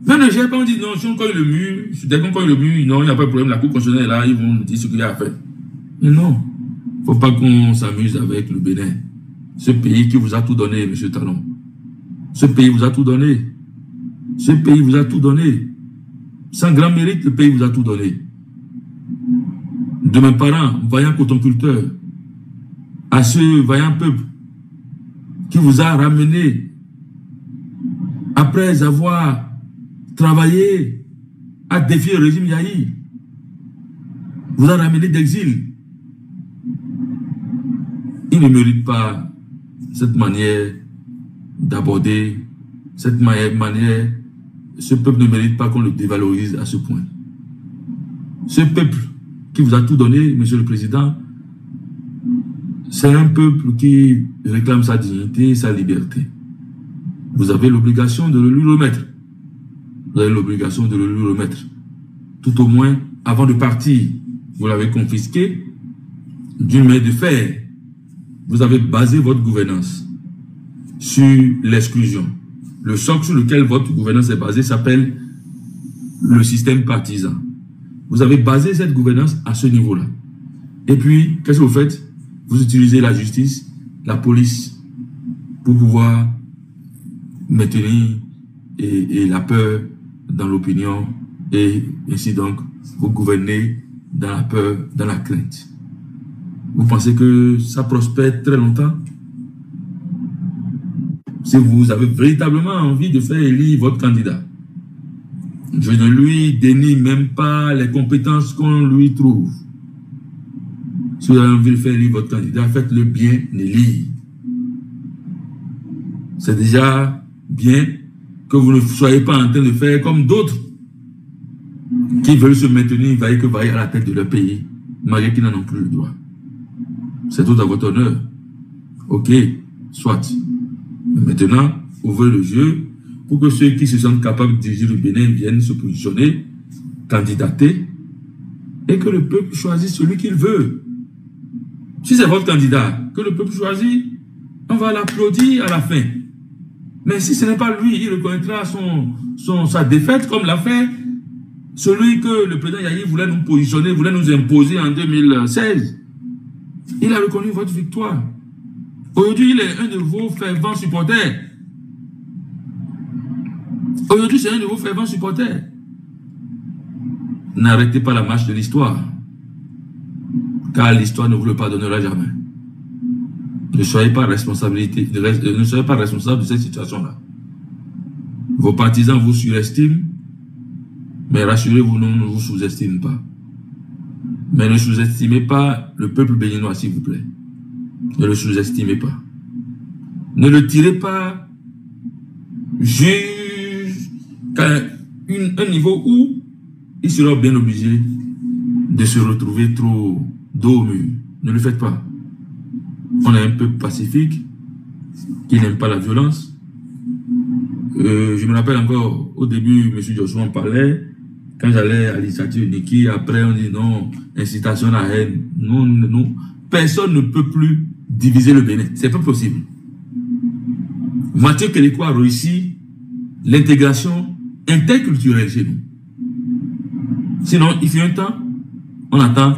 [SPEAKER 4] Mais ne jette pas, on dit non, si on cogne le mur, dès qu'on cogne le mur, non, il n'y a pas de problème, la Cour constitutionnelle est là, ils vont nous dire ce qu'il y a à faire. Mais non, il ne faut pas qu'on s'amuse avec le Bénin. Ce pays qui vous a tout donné, M. Talon. Ce pays vous a tout donné. Ce pays vous a tout donné. Sans grand mérite, le pays vous a tout donné. De mes parents, vaillants cotonculteurs, à ce vaillant peuple qui vous a ramené après avoir travaillé à défier le régime Yahi, vous a ramené d'exil. Il ne mérite pas cette manière d'aborder cette manière. Ce peuple ne mérite pas qu'on le dévalorise à ce point. Ce peuple qui vous a tout donné, Monsieur le Président, c'est un peuple qui réclame sa dignité, sa liberté. Vous avez l'obligation de le lui remettre. Vous avez l'obligation de le lui remettre. Tout au moins, avant de partir, vous l'avez confisqué d'une main de fer. Vous avez basé votre gouvernance sur l'exclusion. Le socle sur lequel votre gouvernance est basée s'appelle le système partisan. Vous avez basé cette gouvernance à ce niveau-là. Et puis, qu'est-ce que vous faites? Vous utilisez la justice, la police, pour pouvoir maintenir et la peur dans l'opinion, et ainsi donc, vous gouvernez dans la peur, dans la crainte. Vous pensez que ça prospère très longtemps? Si vous avez véritablement envie de faire élire votre candidat, je ne lui dénie même pas les compétences qu'on lui trouve. Si vous avez envie de faire élire votre candidat, faites-le bien élire. C'est déjà bien que vous ne soyez pas en train de faire comme d'autres qui veulent se maintenir vaille que vaille à la tête de leur pays, malgré qu'ils n'en ont plus le droit. C'est tout à votre honneur. Ok, soit. Mais maintenant, ouvrez le jeu pour que ceux qui se sentent capables de diriger le Bénin viennent se positionner, candidater, et que le peuple choisisse celui qu'il veut. Si c'est votre candidat, que le peuple choisit, on va l'applaudir à la fin. Mais si ce n'est pas lui, il reconnaîtra sa défaite comme l'a fait celui que le président Yahi voulait nous positionner, voulait nous imposer en 2016. Il a reconnu votre victoire. Aujourd'hui, il est un de vos fervents supporters. Aujourd'hui, c'est un de vos fervents supporters. N'arrêtez pas la marche de l'histoire, car l'histoire ne vous le pardonnera jamais. Ne soyez pas responsable de cette situation-là. Vos partisans vous surestiment, mais rassurez-vous, ne vous sous-estiment pas. Mais ne sous-estimez pas le peuple béninois, s'il vous plaît. Ne le sous-estimez pas. Ne le tirez pas jusqu'à un niveau où il sera bien obligé de se retrouver trop dos au mur. Ne le faites pas. On est un peuple pacifique qui n'aime pas la violence. Je me rappelle encore, au début, M. Joshua en parlait. Quand j'allais à l'initiative de Niki, après on dit non, incitation à la haine. Non, non. Personne ne peut plus diviser le Bénin. C'est pas possible. Mathieu Kéléko a réussi l'intégration interculturelle chez nous. Sinon, il fait un temps, on attend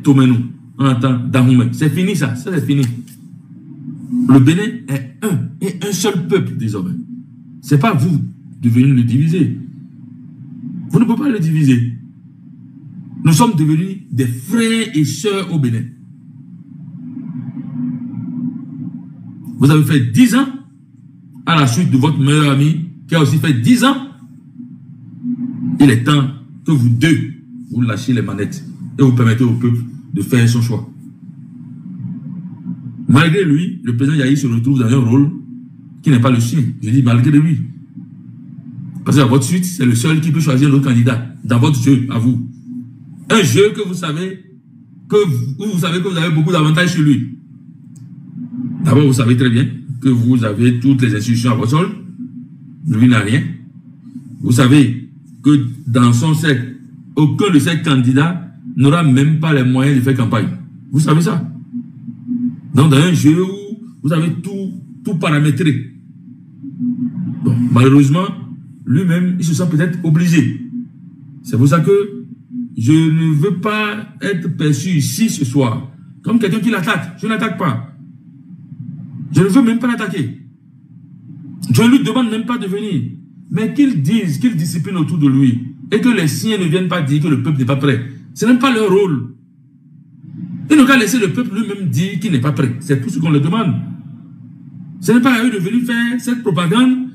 [SPEAKER 4] Tomenou, on attend Dahoumé. C'est fini ça, ça c'est fini. Le Bénin est un seul peuple désormais. C'est pas vous de venir le diviser. Vous ne pouvez pas le diviser. Nous sommes devenus des frères et sœurs au Bénin. Vous avez fait 10 ans à la suite de votre meilleur ami qui a aussi fait 10 ans. Il est temps que vous deux, vous lâchez les manettes et vous permettez au peuple de faire son choix. Malgré lui, le président Yahi se retrouve dans un rôle qui n'est pas le sien. Je dis malgré lui. Parce qu'à votre suite, c'est le seul qui peut choisir l'autre candidat dans votre jeu, à vous. Un jeu que vous savez que vous avez beaucoup d'avantages sur lui. D'abord, vous savez très bien que vous avez toutes les institutions à votre sol. Lui n'a rien. Vous savez que dans son cercle, aucun de ces candidats n'aura même pas les moyens de faire campagne. Vous savez ça. Donc, dans un jeu où vous avez tout paramétré. Bon, malheureusement, lui-même, il se sent peut-être obligé. C'est pour ça que je ne veux pas être perçu ici ce soir comme quelqu'un qui l'attaque. Je ne l'attaque pas. Je ne veux même pas l'attaquer. Je ne lui demande même pas de venir. Mais qu'il dise, qu'il discipline autour de lui. Et que les siens ne viennent pas dire que le peuple n'est pas prêt. Ce n'est pas leur rôle. Ils n'ont qu'à laisser le peuple lui-même dire qu'il n'est pas prêt. C'est tout ce qu'on leur demande. Ce n'est pas à eux de venir faire cette propagande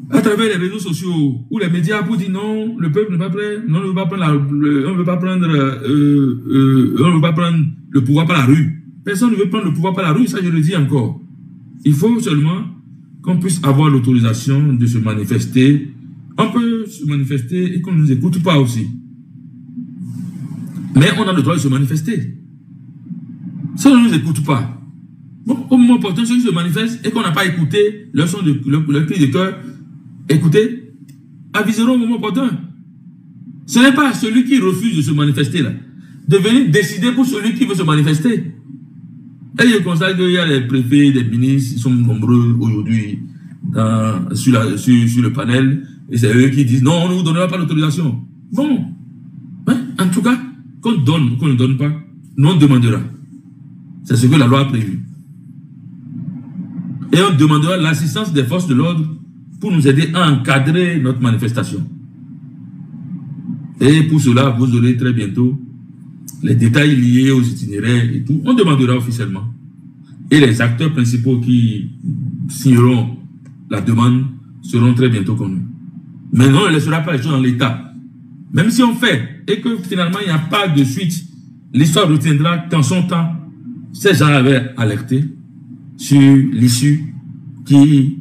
[SPEAKER 4] à travers les réseaux sociaux ou les médias pour dire non, le peuple n'est pas prêt, non, on ne veut pas prendre le pouvoir par la rue. Personne ne veut prendre le pouvoir par la rue, ça je le dis encore. Il faut seulement qu'on puisse avoir l'autorisation de se manifester. On peut se manifester et qu'on ne nous écoute pas aussi. Mais on a le droit de se manifester. Si on ne nous écoute pas, bon, au moment opportun, ceux qui se manifestent et qu'on n'a pas écouté leur son de leur cri de cœur, écoutez, aviseront au moment opportun. Ce n'est pas celui qui refuse de se manifester là, de venir décider pour celui qui veut se manifester. Et je constate qu'il y a les préfets, des ministres, ils sont nombreux aujourd'hui sur le panel, et c'est eux qui disent non, on ne vous donnera pas l'autorisation. Bon, hein, en tout cas, qu'on donne ou qu'on ne donne pas, nous on demandera. C'est ce que la loi a prévu. Et on demandera l'assistance des forces de l'ordre pour nous aider à encadrer notre manifestation. Et pour cela, vous aurez très bientôt les détails liés aux itinéraires et tout. On demandera officiellement. Et les acteurs principaux qui signeront la demande seront très bientôt connus. Mais non, on ne laissera pas les choses dans l'état. Même si on fait et que finalement il n'y a pas de suite, l'histoire retiendra qu'en son temps, ces gens avaient alerté sur l'issue qui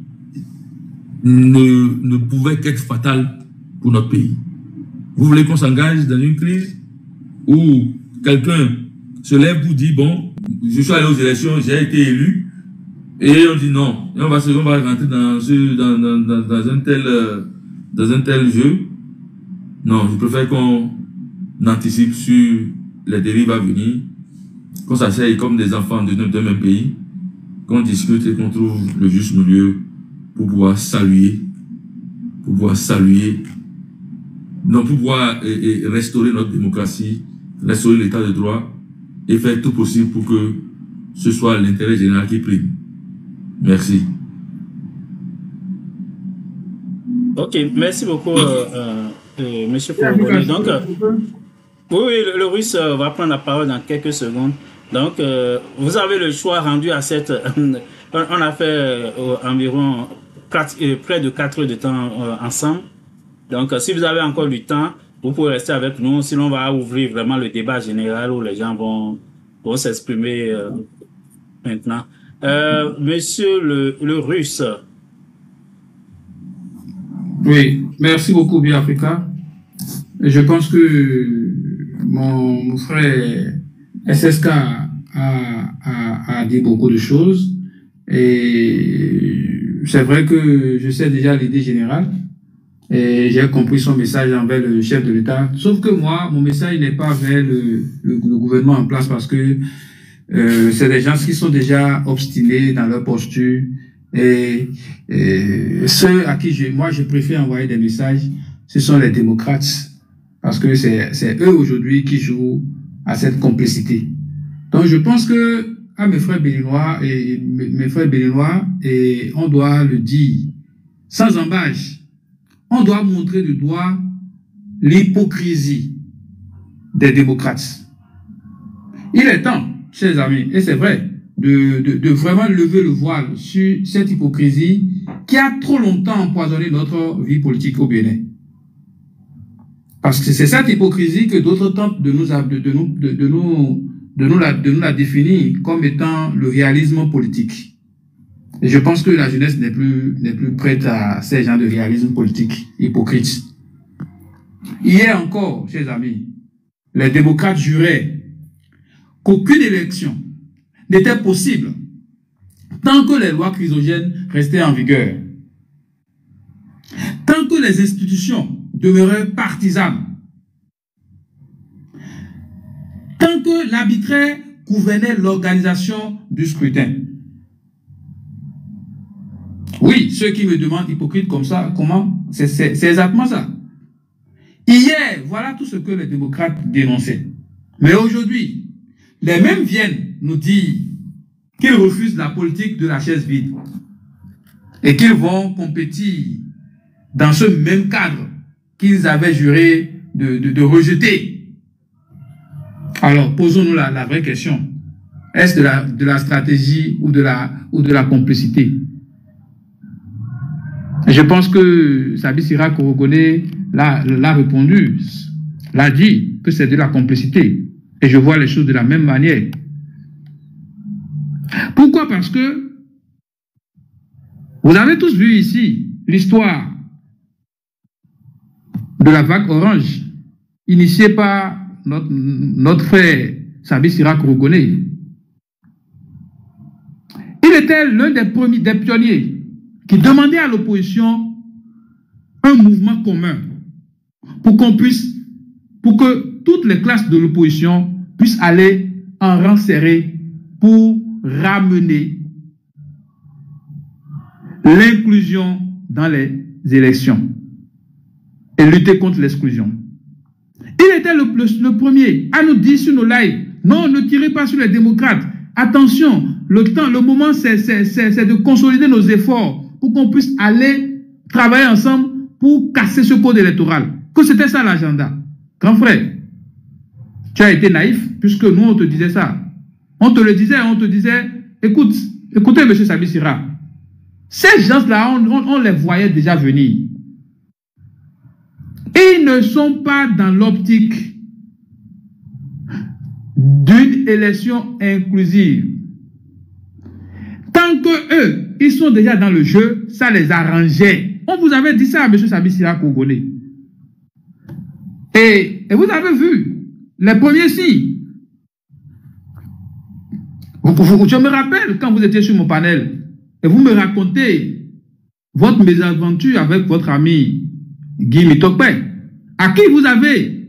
[SPEAKER 4] ne pouvait qu'être fatale pour notre pays. Vous voulez qu'on s'engage dans une crise où quelqu'un se lève pour dire, bon, je suis allé aux élections, j'ai été élu, et on dit non, et on va rentrer dans un tel jeu. Non, je préfère qu'on anticipe sur les dérives à venir, qu'on s'asseye comme des enfants de même pays, qu'on discute et qu'on trouve le juste milieu pour pouvoir saluer, non, pour pouvoir restaurer notre démocratie, restaurer l'état de droit et faire tout possible pour que ce soit l'intérêt général qui prime. Merci.
[SPEAKER 1] Ok, merci beaucoup, monsieur Kourouboni. Donc, oui, le Russe va prendre la parole dans quelques secondes. Donc, vous avez le choix rendu à cette... on a fait environ près de 4 heures de temps ensemble. Donc, si vous avez encore du temps, vous pouvez rester avec nous. Sinon, on va ouvrir vraiment le débat général où les gens vont s'exprimer maintenant. Monsieur le Russe.
[SPEAKER 5] Oui, merci beaucoup, Biafrika. Je pense que mon frère SSK a dit beaucoup de choses. Et c'est vrai que je sais déjà l'idée générale. Et j'ai compris son message envers le chef de l'État. Sauf que moi, mon message n'est pas vers le gouvernement en place parce que c'est des gens qui sont déjà obstinés dans leur posture. Et ceux à qui je préfère envoyer des messages, ce sont les démocrates. Parce que c'est eux aujourd'hui qui jouent à cette complicité. Donc je pense que à mes frères béninois et on doit le dire sans embâche. On doit montrer du doigt l'hypocrisie des démocrates. Il est temps, chers amis, et c'est vrai, de vraiment lever le voile sur cette hypocrisie qui a trop longtemps empoisonné notre vie politique au Bénin. Parce que c'est cette hypocrisie que d'autres tentent de nous la définir comme étant le réalisme politique. Et je pense que la jeunesse n'est plus prête à ces genres de réalisme politique hypocrite. Hier encore, chers amis, les démocrates juraient qu'aucune élection n'était possible tant que les lois chrysogènes restaient en vigueur, tant que les institutions demeuraient partisanes, tant que l'arbitraire gouvernait l'organisation du scrutin. Oui, ceux qui me demandent hypocrite comme ça, comment? C'est exactement ça. Hier, voilà tout ce que les démocrates dénonçaient. Mais aujourd'hui, les mêmes viennent nous dire qu'ils refusent la politique de la chaise vide et qu'ils vont compétir dans ce même cadre qu'ils avaient juré de rejeter. Alors, posons-nous la vraie question. Est-ce de la stratégie ou de la complicité? Je pense que Sabi Sira Kourouboni l'a répondu, l'a dit que c'est de la complicité. Et je vois les choses de la même manière. Pourquoi? Parce que Vous avez tous vu ici l'histoire de la vague orange, initiée par notre frère Sabi Sira Kouroukoné. Il était l'un des pionniers qui demandait à l'opposition un mouvement commun pour que toutes les classes de l'opposition puissent aller en rang serré pour ramener l'inclusion dans les élections et lutter contre l'exclusion. Il était le premier à nous dire sur nos lives, non, ne tirez pas sur les démocrates. Attention, le moment, c'est de consolider nos efforts pour qu'on puisse aller travailler ensemble pour casser ce code électoral. Que c'était ça l'agenda. Grand frère, tu as été naïf puisque nous, on te disait ça. On te disait, écoutez, M. Sabi Sira, ces gens-là, on les voyait déjà venir. Ils ne sont pas dans l'optique d'une élection inclusive. Tant que eux, ils sont déjà dans le jeu, ça les arrangeait. On vous avait dit ça à M. Sabi Sira Kouroukoné. Et vous avez vu les premiers signes. Je me rappelle quand vous étiez sur mon panel et vous me racontez votre mésaventure avec votre ami Guy Mitokpe, à qui vous avez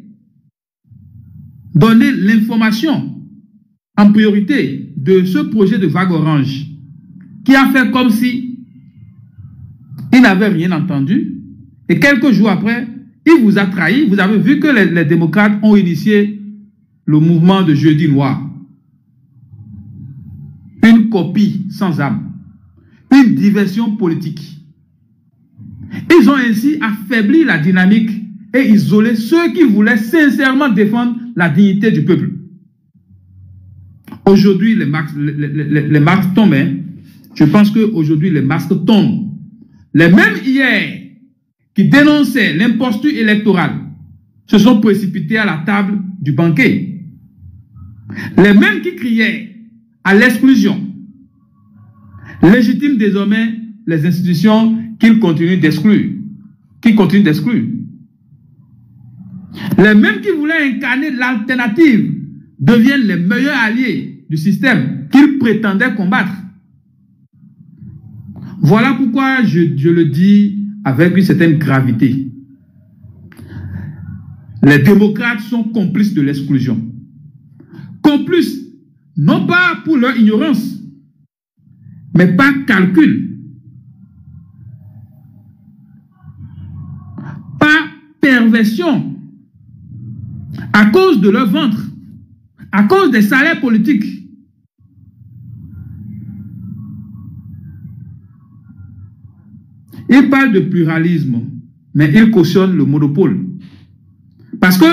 [SPEAKER 5] donné l'information en priorité de ce projet de vague orange, qui a fait comme si il n'avait rien entendu, et quelques jours après, il vous a trahi. Vous avez vu que les démocrates ont initié le mouvement de Jeudi Noir. Une copie sans âme, une diversion politique. Ils ont ainsi affaibli la dynamique et isolé ceux qui voulaient sincèrement défendre la dignité du peuple. Aujourd'hui, les masques tombent. Hein. Je pense qu'aujourd'hui, les masques tombent. Les mêmes hier qui dénonçaient l'imposture électorale se sont précipités à la table du banquet. Les mêmes qui criaient à l'exclusion légitiment désormais les institutions qu'ils continuent d'exclure. Les mêmes qui voulaient incarner l'alternative deviennent les meilleurs alliés du système qu'ils prétendaient combattre. Voilà pourquoi je le dis avec une certaine gravité. Les démocrates sont complices de l'exclusion. Complices, non pas pour leur ignorance, mais par calcul, par perversion, à cause de leur ventre, à cause des salaires politiques. Ils parlent de pluralisme, mais ils cautionnent le monopole. Parce que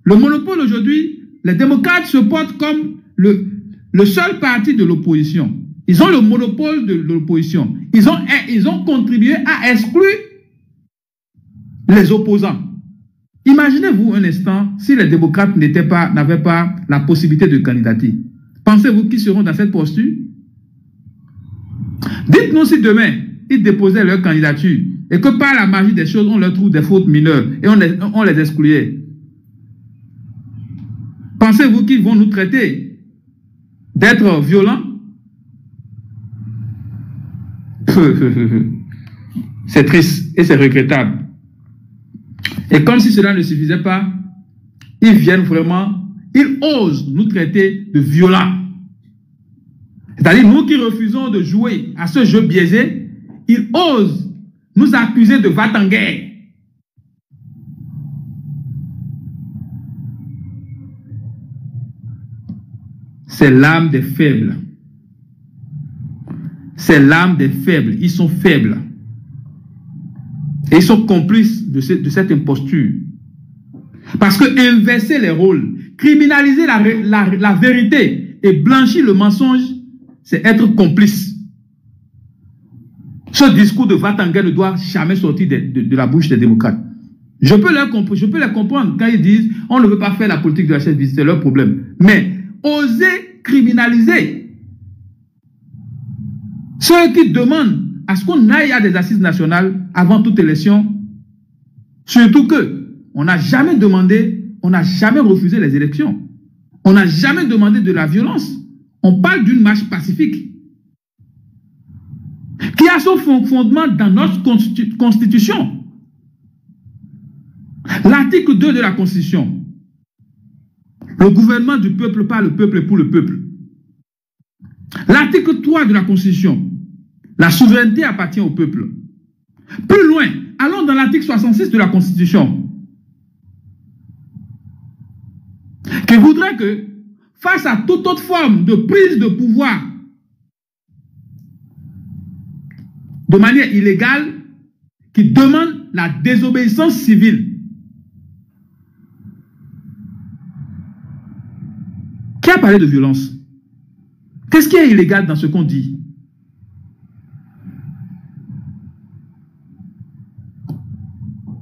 [SPEAKER 5] le monopole aujourd'hui, les démocrates se portent comme le seul parti de l'opposition. Ils ont le monopole de l'opposition. Ils ont contribué à exclure les opposants. Imaginez-vous un instant si les démocrates n'avaient pas la possibilité de candidater. Pensez-vous qu'ils seront dans cette posture? Dites-nous si demain, ils déposaient leur candidature et que par la magie des choses, on leur trouve des fautes mineures et on les excluait. Pensez-vous qu'ils vont nous traiter d'être violents? C'est triste et c'est regrettable. Et comme si cela ne suffisait pas, ils viennent vraiment, ils osent nous traiter de violents. C'est-à-dire, nous qui refusons de jouer à ce jeu biaisé, ils osent nous accuser de va-t-en-guerre. C'est l'âme des faibles. C'est l'âme des faibles. Ils sont faibles. Et ils sont complices de cette imposture. Parce que inverser les rôles, criminaliser la vérité et blanchir le mensonge, c'est être complice. Ce discours de va-t-en-guerre ne doit jamais sortir de la bouche des démocrates. Je peux les comprendre quand ils disent on ne veut pas faire la politique de la chaise vide, c'est leur problème. Mais oser criminaliser ceux qui demandent à ce qu'on aille à des assises nationales avant toute élection. Surtout que on n'a jamais demandé, on n'a jamais refusé les élections. On n'a jamais demandé de la violence. On parle d'une marche pacifique qui a son fondement dans notre constitution. L'article 2 de la Constitution. Le gouvernement du peuple par le peuple et pour le peuple. L'article 3 de la Constitution. La souveraineté appartient au peuple. Plus loin, allons dans l'article 66 de la Constitution, qui voudrait que, face à toute autre forme de prise de pouvoir de manière illégale, qui demande la désobéissance civile. Qui a parlé de violence? Qu'est-ce qui est illégal dans ce qu'on dit?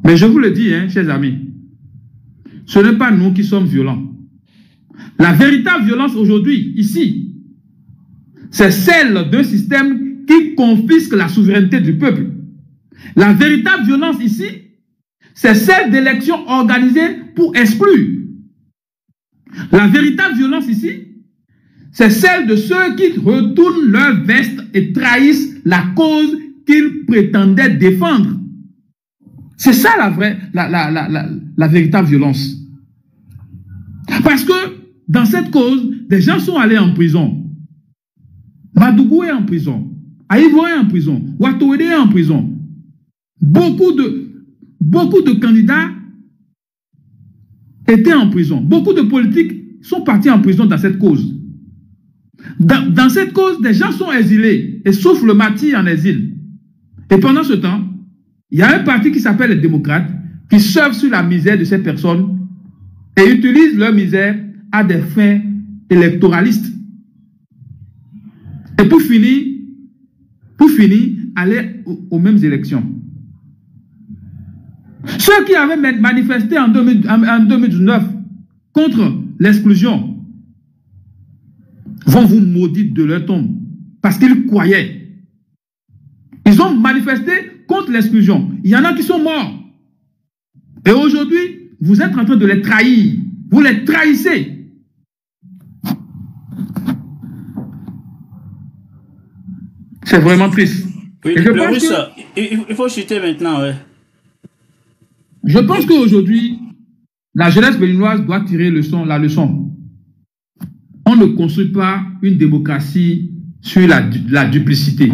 [SPEAKER 5] Mais je vous le dis, hein, chers amis, ce n'est pas nous qui sommes violents. La véritable violence aujourd'hui, ici, c'est celle d'un système qui confisque la souveraineté du peuple. La véritable violence ici, c'est celle d'élections organisées pour exclure. La véritable violence ici, c'est celle de ceux qui retournent leur veste et trahissent la cause qu'ils prétendaient défendre. C'est ça la véritable violence. Parce que dans cette cause, des gens sont allés en prison. Madougou est en prison. Aïvo est en prison. Watouede est en prison. Beaucoup de candidats étaient en prison. Beaucoup de politiques sont partis en prison dans cette cause. Dans cette cause, des gens sont exilés et souffrent le martyre en exil. Et pendant ce temps, il y a un parti qui s'appelle les démocrates qui surfe sur la misère de ces personnes et utilise leur misère à des fins électoralistes. Et pour finir, aller aux mêmes élections. Ceux qui avaient manifesté en 2019 contre l'exclusion vont vous maudire de leur tombe parce qu'ils croyaient. Ils ont manifesté contre l'exclusion. Il y en a qui sont morts. Et aujourd'hui, vous êtes en train de les trahir. Vous les trahissez. C'est vraiment triste.
[SPEAKER 1] Oui, il faut chuter maintenant, ouais.
[SPEAKER 5] Je pense qu'aujourd'hui, la jeunesse béninoise doit tirer la leçon. On ne construit pas une démocratie sur la duplicité.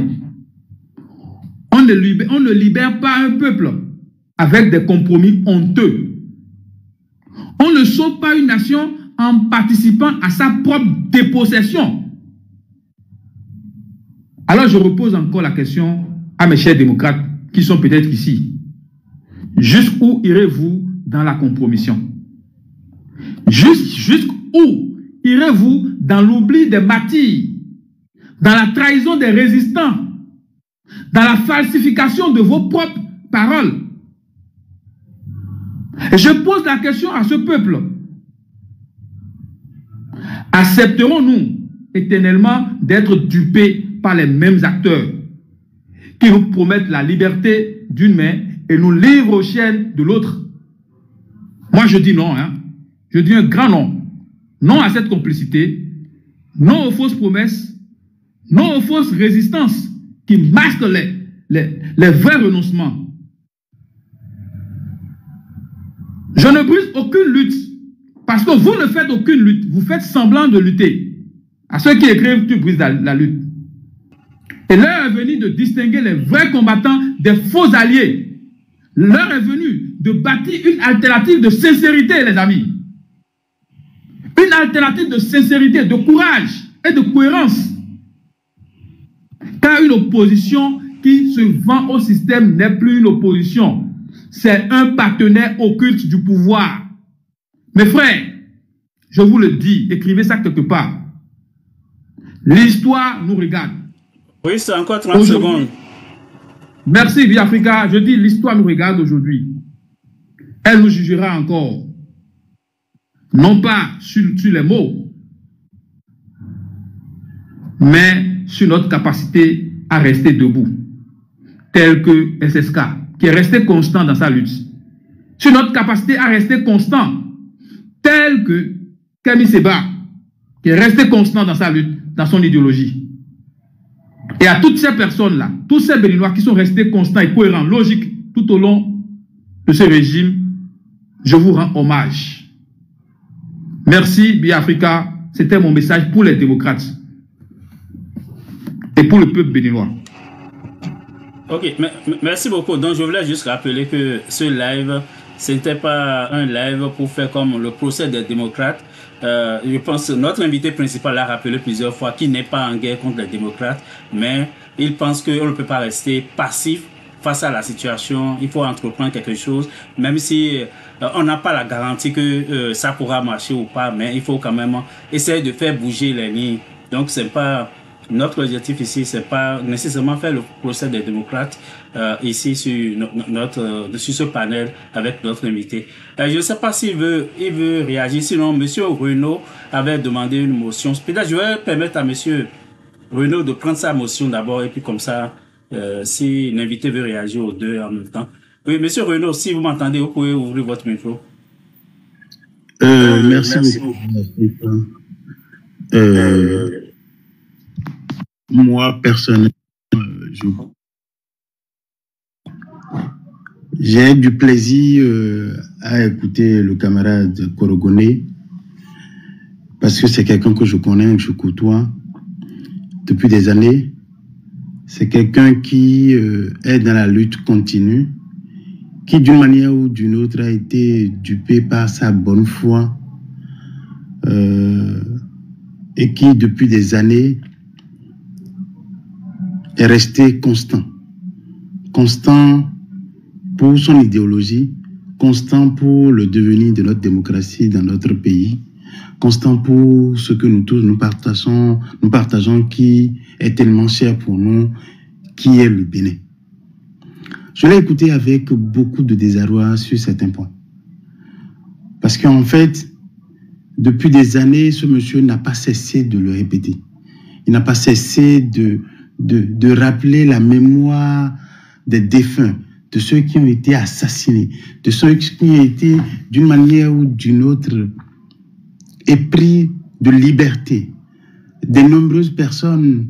[SPEAKER 5] On ne libère pas un peuple avec des compromis honteux. On ne sauve pas une nation en participant à sa propre dépossession. Alors je repose encore la question à mes chers démocrates qui sont peut-être ici. Jusqu'où irez-vous dans la compromission? Jusqu'où irez-vous dans l'oubli des martyrs, dans la trahison des résistants, dans la falsification de vos propres paroles? Et je pose la question à ce peuple. Accepterons-nous éternellement d'être dupés par les mêmes acteurs qui nous promettent la liberté d'une main et nous livrent aux chaînes de l'autre? Moi je dis non, hein. Je dis un grand non. Non à cette complicité, non aux fausses promesses, non aux fausses résistances qui masquent les vrais renoncements. Je ne brise aucune lutte parce que vous ne faites aucune lutte, vous faites semblant de lutter. À ceux qui écrivent, tu brises la lutte. Et l'heure est venue de distinguer les vrais combattants des faux alliés. L'heure est venue de bâtir une alternative de sincérité, les amis. Une alternative de sincérité, de courage et de cohérence. Car une opposition qui se vend au système n'est plus une opposition. C'est un partenaire occulte du pouvoir. Mes frères, je vous le dis, écrivez ça quelque part. L'histoire nous regarde.
[SPEAKER 1] Oui, c'est encore 30 secondes.
[SPEAKER 5] Merci, Vie Africa. Je dis, l'histoire nous regarde aujourd'hui. Elle nous jugera encore. Non pas sur les mots, mais sur notre capacité à rester debout. tel que SSK, qui est resté constant dans sa lutte, sur notre capacité à rester constant, tel que Kemi Seba, qui est resté constant dans sa lutte, dans son idéologie. Et à toutes ces personnes-là, tous ces Béninois qui sont restés constants et cohérents, logiques, tout au long de ce régime, je vous rends hommage. Merci, Biafrika. C'était mon message pour les démocrates et pour le peuple béninois.
[SPEAKER 1] Ok, merci beaucoup. Donc, je voulais juste rappeler que ce live, ce n'était pas un live pour faire comme le procès des démocrates. Je pense que notre invité principal l'a rappelé plusieurs fois qu'il n'est pas en guerre contre les démocrates, mais il pense qu'on ne peut pas rester passif face à la situation. Il faut entreprendre quelque chose, même si on n'a pas la garantie que ça pourra marcher ou pas, mais il faut quand même essayer de faire bouger les lignes. Donc, c'est pas notre objectif ici, c'est pas nécessairement faire le procès des démocrates ici sur sur ce panel avec notre invité. Je ne sais pas s'il veut réagir. Sinon, Monsieur Renaud avait demandé une motion. Peut-être je vais permettre à Monsieur Renaud de prendre sa motion d'abord et puis comme ça, si l'invité veut réagir aux deux en même temps. Oui, Monsieur Renaud, si vous m'entendez, vous pouvez ouvrir votre micro.
[SPEAKER 9] Merci beaucoup. Moi, personnellement, j'ai du plaisir à écouter le camarade Korogoné parce que c'est quelqu'un que je connais, que je côtoie depuis des années. C'est quelqu'un qui est dans la lutte continue, qui d'une manière ou d'une autre a été dupé par sa bonne foi et qui depuis des années est resté constant. Constant pour son idéologie, constant pour le devenir de notre démocratie dans notre pays, constant pour ce que nous tous nous partageons qui est tellement cher pour nous, qui est le Bénin. Je l'ai écouté avec beaucoup de désarroi sur certains points. Parce qu'en fait, depuis des années, ce monsieur n'a pas cessé de le répéter. Il n'a pas cessé de rappeler la mémoire des défunts, de ceux qui ont été assassinés, de ceux qui ont été d'une manière ou d'une autre épris de liberté. Des nombreuses personnes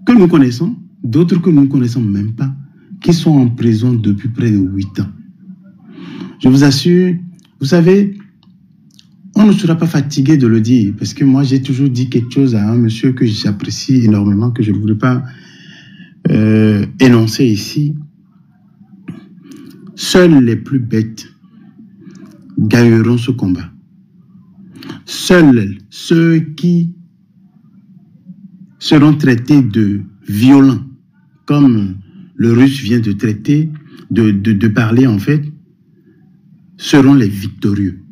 [SPEAKER 9] que nous connaissons, d'autres que nous ne connaissons même pas, qui sont en prison depuis près de 8 ans. Je vous assure, vous savez, on ne sera pas fatigué de le dire, parce que moi j'ai toujours dit quelque chose à un monsieur que j'apprécie énormément, que je ne voudrais pas énoncer ici. Seuls les plus bêtes gagneront ce combat. Seuls ceux qui seront traités de violents, comme le Russe vient de traiter, de parler en fait, seront les victorieux.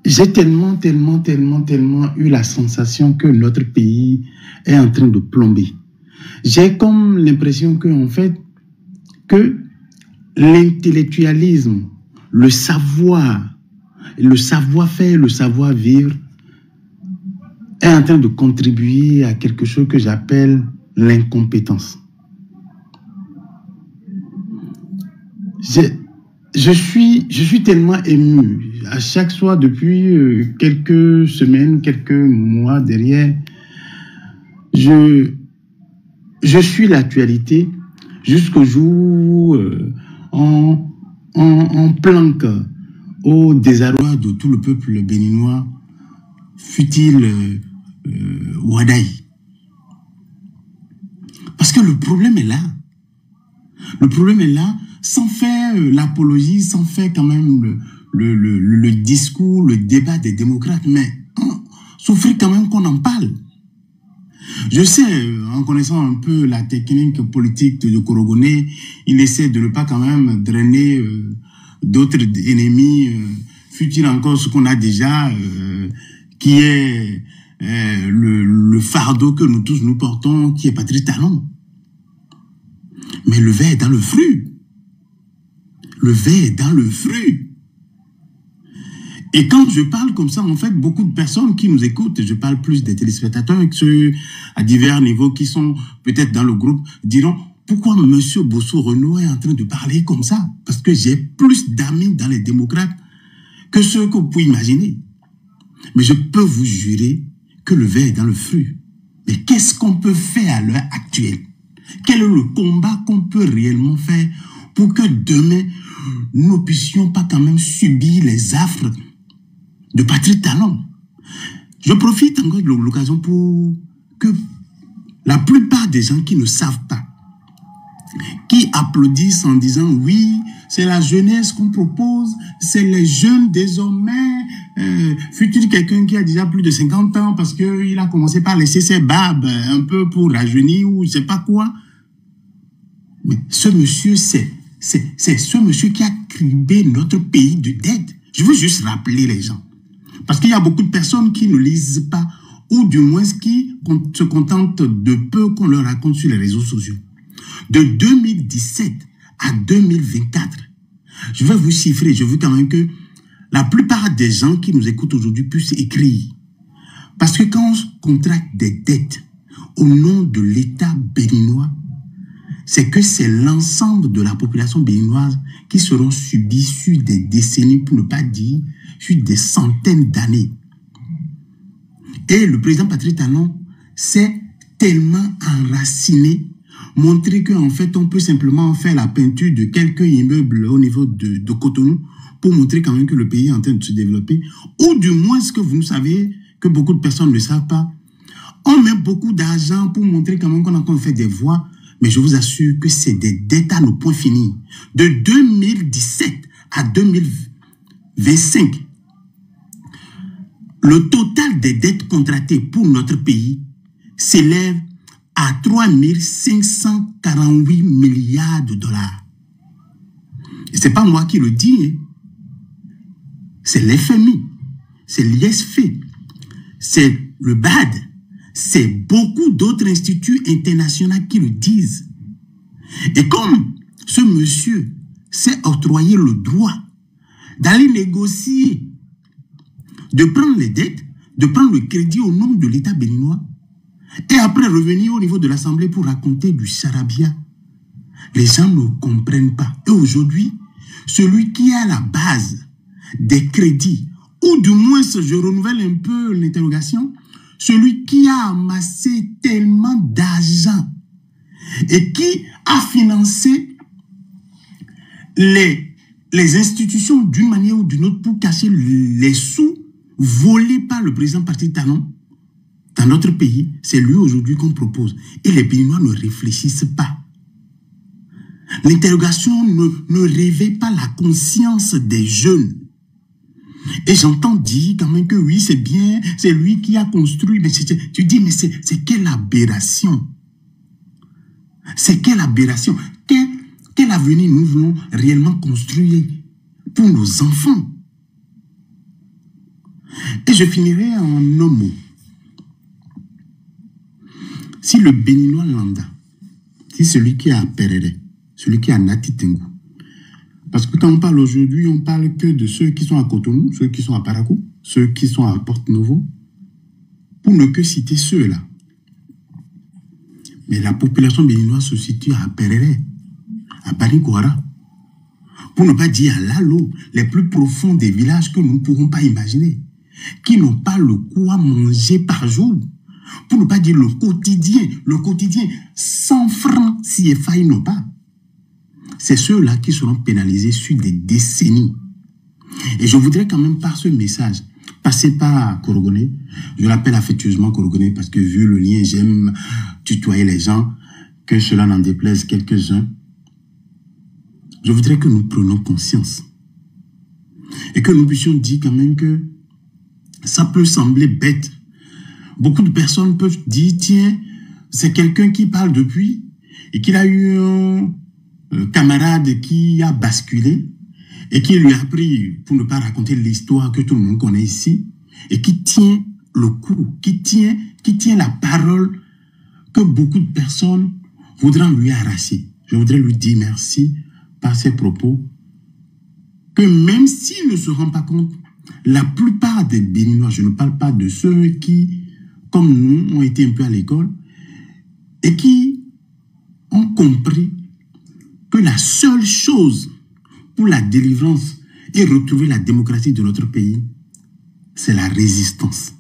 [SPEAKER 9] J'ai tellement eu la sensation que notre pays est en train de plomber. J'ai comme l'impression que, en fait, que l'intellectualisme, le savoir-faire, le savoir-vivre est en train de contribuer à quelque chose que j'appelle l'incompétence. Je suis tellement ému. À chaque soir, depuis quelques semaines, quelques mois derrière, je suis l'actualité jusqu'au jour où on planque au désarroi de tout le peuple béninois, fut-il Wadaï. Parce que le problème est là. Le problème est là, sans faire l'apologie, sans faire quand même le discours, le débat des démocrates, mais souffrir quand même qu'on en parle. Je sais, en connaissant un peu la technique politique de Korogoné, il essaie de ne pas quand même drainer d'autres ennemis, fut-il encore ce qu'on a déjà, qui est le fardeau que nous tous nous portons, qui est Patrice Talon. Mais le verre est dans le fruit. Le verre est dans le fruit. Et quand je parle comme ça, en fait, beaucoup de personnes qui nous écoutent, je parle plus des téléspectateurs que ceux à divers niveaux qui sont peut-être dans le groupe, diront pourquoi M. Bosso-Renault est en train de parler comme ça? Parce que j'ai plus d'amis dans les démocrates que ceux que vous pouvez imaginer. Mais je peux vous jurer que le verre est dans le fruit. Mais qu'est-ce qu'on peut faire à l'heure actuelle? Quel est le combat qu'on peut réellement faire pour que demain, nous ne puissions pas quand même subir les affres de Patrice Talon? Je profite encore de l'occasion pour que la plupart des gens qui ne savent pas, qui applaudissent en disant oui, c'est la jeunesse qu'on propose, c'est les jeunes désormais, fut-il quelqu'un qui a déjà plus de 50 ans parce qu'il a commencé par laisser ses barbes un peu pour rajeunir ou je sais pas quoi. Mais ce monsieur, c'est ce monsieur qui a criblé notre pays de dette. Je veux juste rappeler les gens. Parce qu'il y a beaucoup de personnes qui ne lisent pas ou du moins qui se contentent de peu qu'on leur raconte sur les réseaux sociaux. De 2017 à 2024, je vais vous chiffrer, je veux quand même que la plupart des gens qui nous écoutent aujourd'hui puissent écrire. Parce que quand on contracte des dettes au nom de l'État béninois, c'est que c'est l'ensemble de la population béninoise qui seront subies sur des décennies, pour ne pas dire sur des centaines d'années. Et le président Patrice Talon s'est tellement enraciné, montrer qu'en fait, on peut simplement faire la peinture de quelques immeubles au niveau de Cotonou pour montrer quand même que le pays est en train de se développer. Ou du moins, ce que vous savez, que beaucoup de personnes ne savent pas, on met beaucoup d'argent pour montrer quand même qu'on a encore fait des voies, mais je vous assure que c'est des dettes à nos points finis. De 2017 à 2025, le total des dettes contractées pour notre pays s'élève à 3 548 milliards de dollars. Et ce n'est pas moi qui le dis, hein. C'est l'FMI, c'est l'ISF, c'est le BAD, c'est beaucoup d'autres instituts internationaux qui le disent. Et comme ce monsieur s'est octroyé le droit d'aller négocier, de prendre les dettes, de prendre le crédit au nom de l'État béninois, et après revenir au niveau de l'Assemblée pour raconter du charabia, les gens ne comprennent pas. Et aujourd'hui, celui qui est à la base des crédits, ou du moins, je renouvelle un peu l'interrogation, celui qui a amassé tellement d'argent et qui a financé les institutions d'une manière ou d'une autre pour cacher les sous volés par le président Patrice Talon dans notre pays, c'est lui aujourd'hui qu'on propose. Et les Béninois ne réfléchissent pas. L'interrogation ne réveille pas la conscience des jeunes. Et j'entends dire quand même que oui, c'est bien, c'est lui qui a construit. Mais tu dis, mais c'est quelle aberration? C'est quelle aberration? Quel avenir nous voulons réellement construire pour nos enfants? Et je finirai en un mot. Si le Béninois lambda, si celui qui est à Perere, celui qui est à Natitengu, parce que quand on parle aujourd'hui, on parle que de ceux qui sont à Cotonou, ceux qui sont à Parakou, ceux qui sont à Porte-Novo, pour ne que citer ceux-là. Mais la population béninoise se situe à Perere, à Panikouara, pour ne pas dire à Lalo, les plus profonds des villages que nous ne pourrons pas imaginer, qui n'ont pas le quoi manger par jour, pour ne pas dire le quotidien, 100 francs CFA ils n'ont pas. C'est ceux-là qui seront pénalisés sur des décennies. Et je voudrais quand même par ce message passer par Korogoné. Je l'appelle affectueusement Korogoné parce que vu le lien, j'aime tutoyer les gens, que cela n'en déplaise quelques-uns. Je voudrais que nous prenions conscience et que nous puissions dire quand même que ça peut sembler bête. Beaucoup de personnes peuvent dire, tiens, c'est quelqu'un qui parle depuis et qu'il a eu un camarade qui a basculé et qui lui a appris, pour ne pas raconter l'histoire que tout le monde connaît ici, et qui tient le coup, qui tient la parole que beaucoup de personnes voudront lui arracher. Je voudrais lui dire merci par ses propos, que même s'il ne se rend pas compte, La plupart des Béninois, je ne parle pas de ceux qui, comme nous, ont été un peu à l'école et qui ont compris que la seule chose pour la délivrance et retrouver la démocratie de notre pays, c'est la résistance.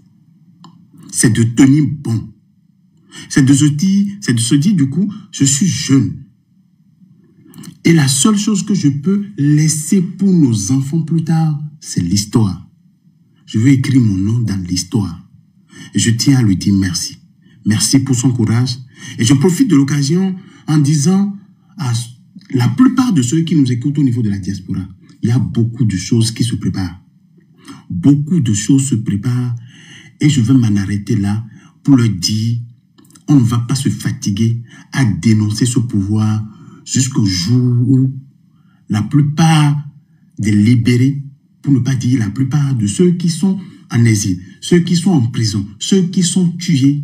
[SPEAKER 9] C'est de tenir bon. C'est de se dire, du coup, je suis jeune. Et la seule chose que je peux laisser pour nos enfants plus tard, c'est l'histoire. Je veux écrire mon nom dans l'histoire. Et je tiens à lui dire merci. Merci pour son courage. Et je profite de l'occasion en disant à la plupart de ceux qui nous écoutent au niveau de la diaspora, il y a beaucoup de choses qui se préparent. Beaucoup de choses se préparent. Et je veux m'en arrêter là pour leur dire, on ne va pas se fatiguer à dénoncer ce pouvoir jusqu'au jour où la plupart des libérés, pour ne pas dire la plupart de ceux qui sont en exil, ceux qui sont en prison, ceux qui sont tués,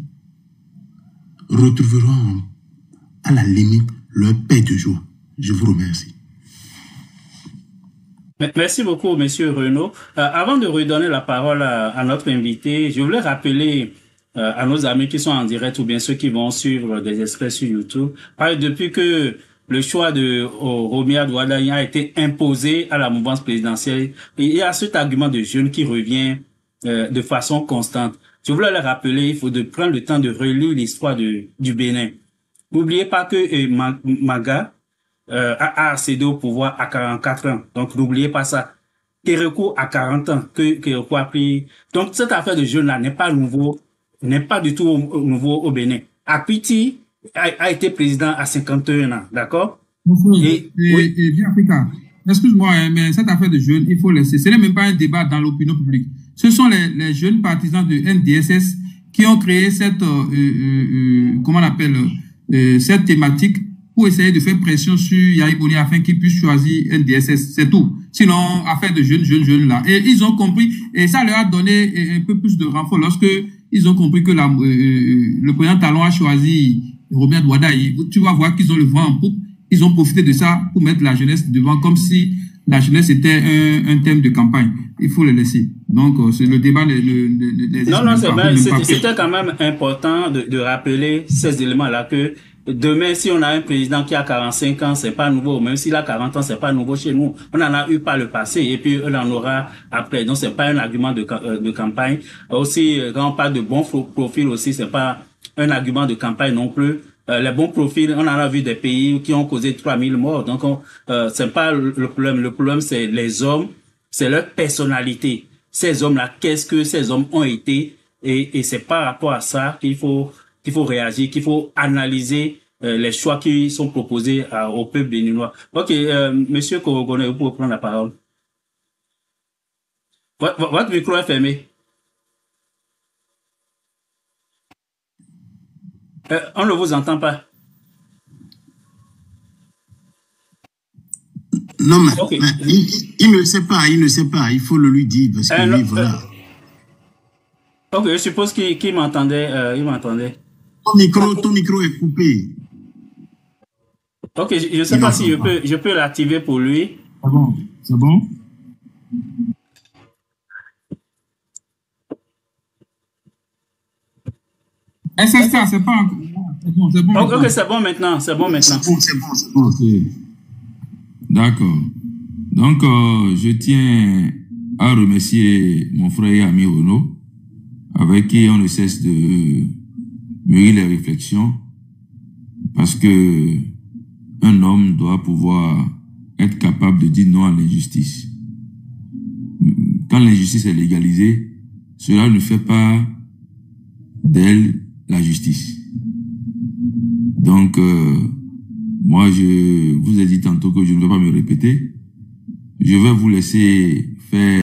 [SPEAKER 9] retrouveront à la limite leur paix de joie. Je vous remercie.
[SPEAKER 1] Merci beaucoup, Monsieur Renaud. Avant de redonner la parole à notre invité, je voulais rappeler à nos amis qui sont en direct ou bien ceux qui vont suivre des extraits sur YouTube. Depuis que le choix de Romiad Ouaddaï a été imposé à la mouvance présidentielle, il y a cet argument de jeunes qui revient de façon constante. Je voulais leur rappeler, il faut prendre le temps de relire l'histoire du Bénin. N'oubliez pas que Maga a accédé au pouvoir à 44 ans. Donc, n'oubliez pas ça. Kérékou à 40 ans, que Kérékou a pris. Donc, cette affaire de jeunes-là n'est pas nouveau, n'est pas du tout nouveau au Bénin. Apiti a été président à 51 ans, d'accord?
[SPEAKER 5] Et bien, Africa, excuse-moi, mais cette affaire de jeunes, il faut laisser. Ce n'est même pas un débat dans l'opinion publique. Ce sont les jeunes partisans de NDSS qui ont créé cette, comment on appelle, cette thématique pour essayer de faire pression sur Yahya Boni afin qu'il puisse choisir NDSS. C'est tout. Sinon, affaire de jeunes là. Et ils ont compris, et ça leur a donné un peu plus de renfort lorsque ils ont compris que le président Talon a choisi Romiad Ouaddaï. Tu vas voir qu'ils ont le vent en poupe. Ils ont profité de ça pour mettre la jeunesse devant comme si la jeunesse était un thème de campagne. Il faut le laisser. Donc, c'est le débat.
[SPEAKER 1] Non, c'est vrai. C'était quand même important de rappeler ces éléments-là que demain, si on a un président qui a 45 ans, c'est pas nouveau. Même s'il a 40 ans, c'est pas nouveau chez nous. On en a eu par le passé et puis on en aura après. Donc, c'est pas un argument de campagne. Aussi, quand on parle de bons profils aussi, c'est pas un argument de campagne non plus. Les bons profils, on en a vu des pays qui ont causé 3000 morts. Donc, c'est pas le problème. Le problème, c'est les hommes, c'est leur personnalité. Ces hommes-là, qu'est-ce que ces hommes ont été? Et c'est par rapport à ça qu'il faut réagir, qu'il faut analyser les choix qui sont proposés au peuple béninois. Ok, Monsieur Korogone, vous pouvez prendre la parole. Votre micro est fermé. On ne vous entend pas.
[SPEAKER 9] Non, mais, okay. Il ne sait pas, il faut le lui dire, parce que lui, voilà.
[SPEAKER 1] Ok, je suppose qu'il m'entendait,
[SPEAKER 9] Ton micro est coupé.
[SPEAKER 1] Ok, je ne sais pas si je peux l'activer pour lui.
[SPEAKER 5] C'est bon? SSK, c'est pas encore. C'est bon.
[SPEAKER 1] Ok, c'est bon maintenant. C'est bon.
[SPEAKER 4] Okay. D'accord. Donc, je tiens à remercier mon frère et ami Renaud, avec qui on ne cesse de mûrir les réflexions, parce que un homme doit pouvoir être capable de dire non à l'injustice. Quand l'injustice est légalisée, cela ne fait pas d'elle la justice. Donc, moi, je vous ai dit tantôt que je ne vais pas me répéter. Je vais vous laisser faire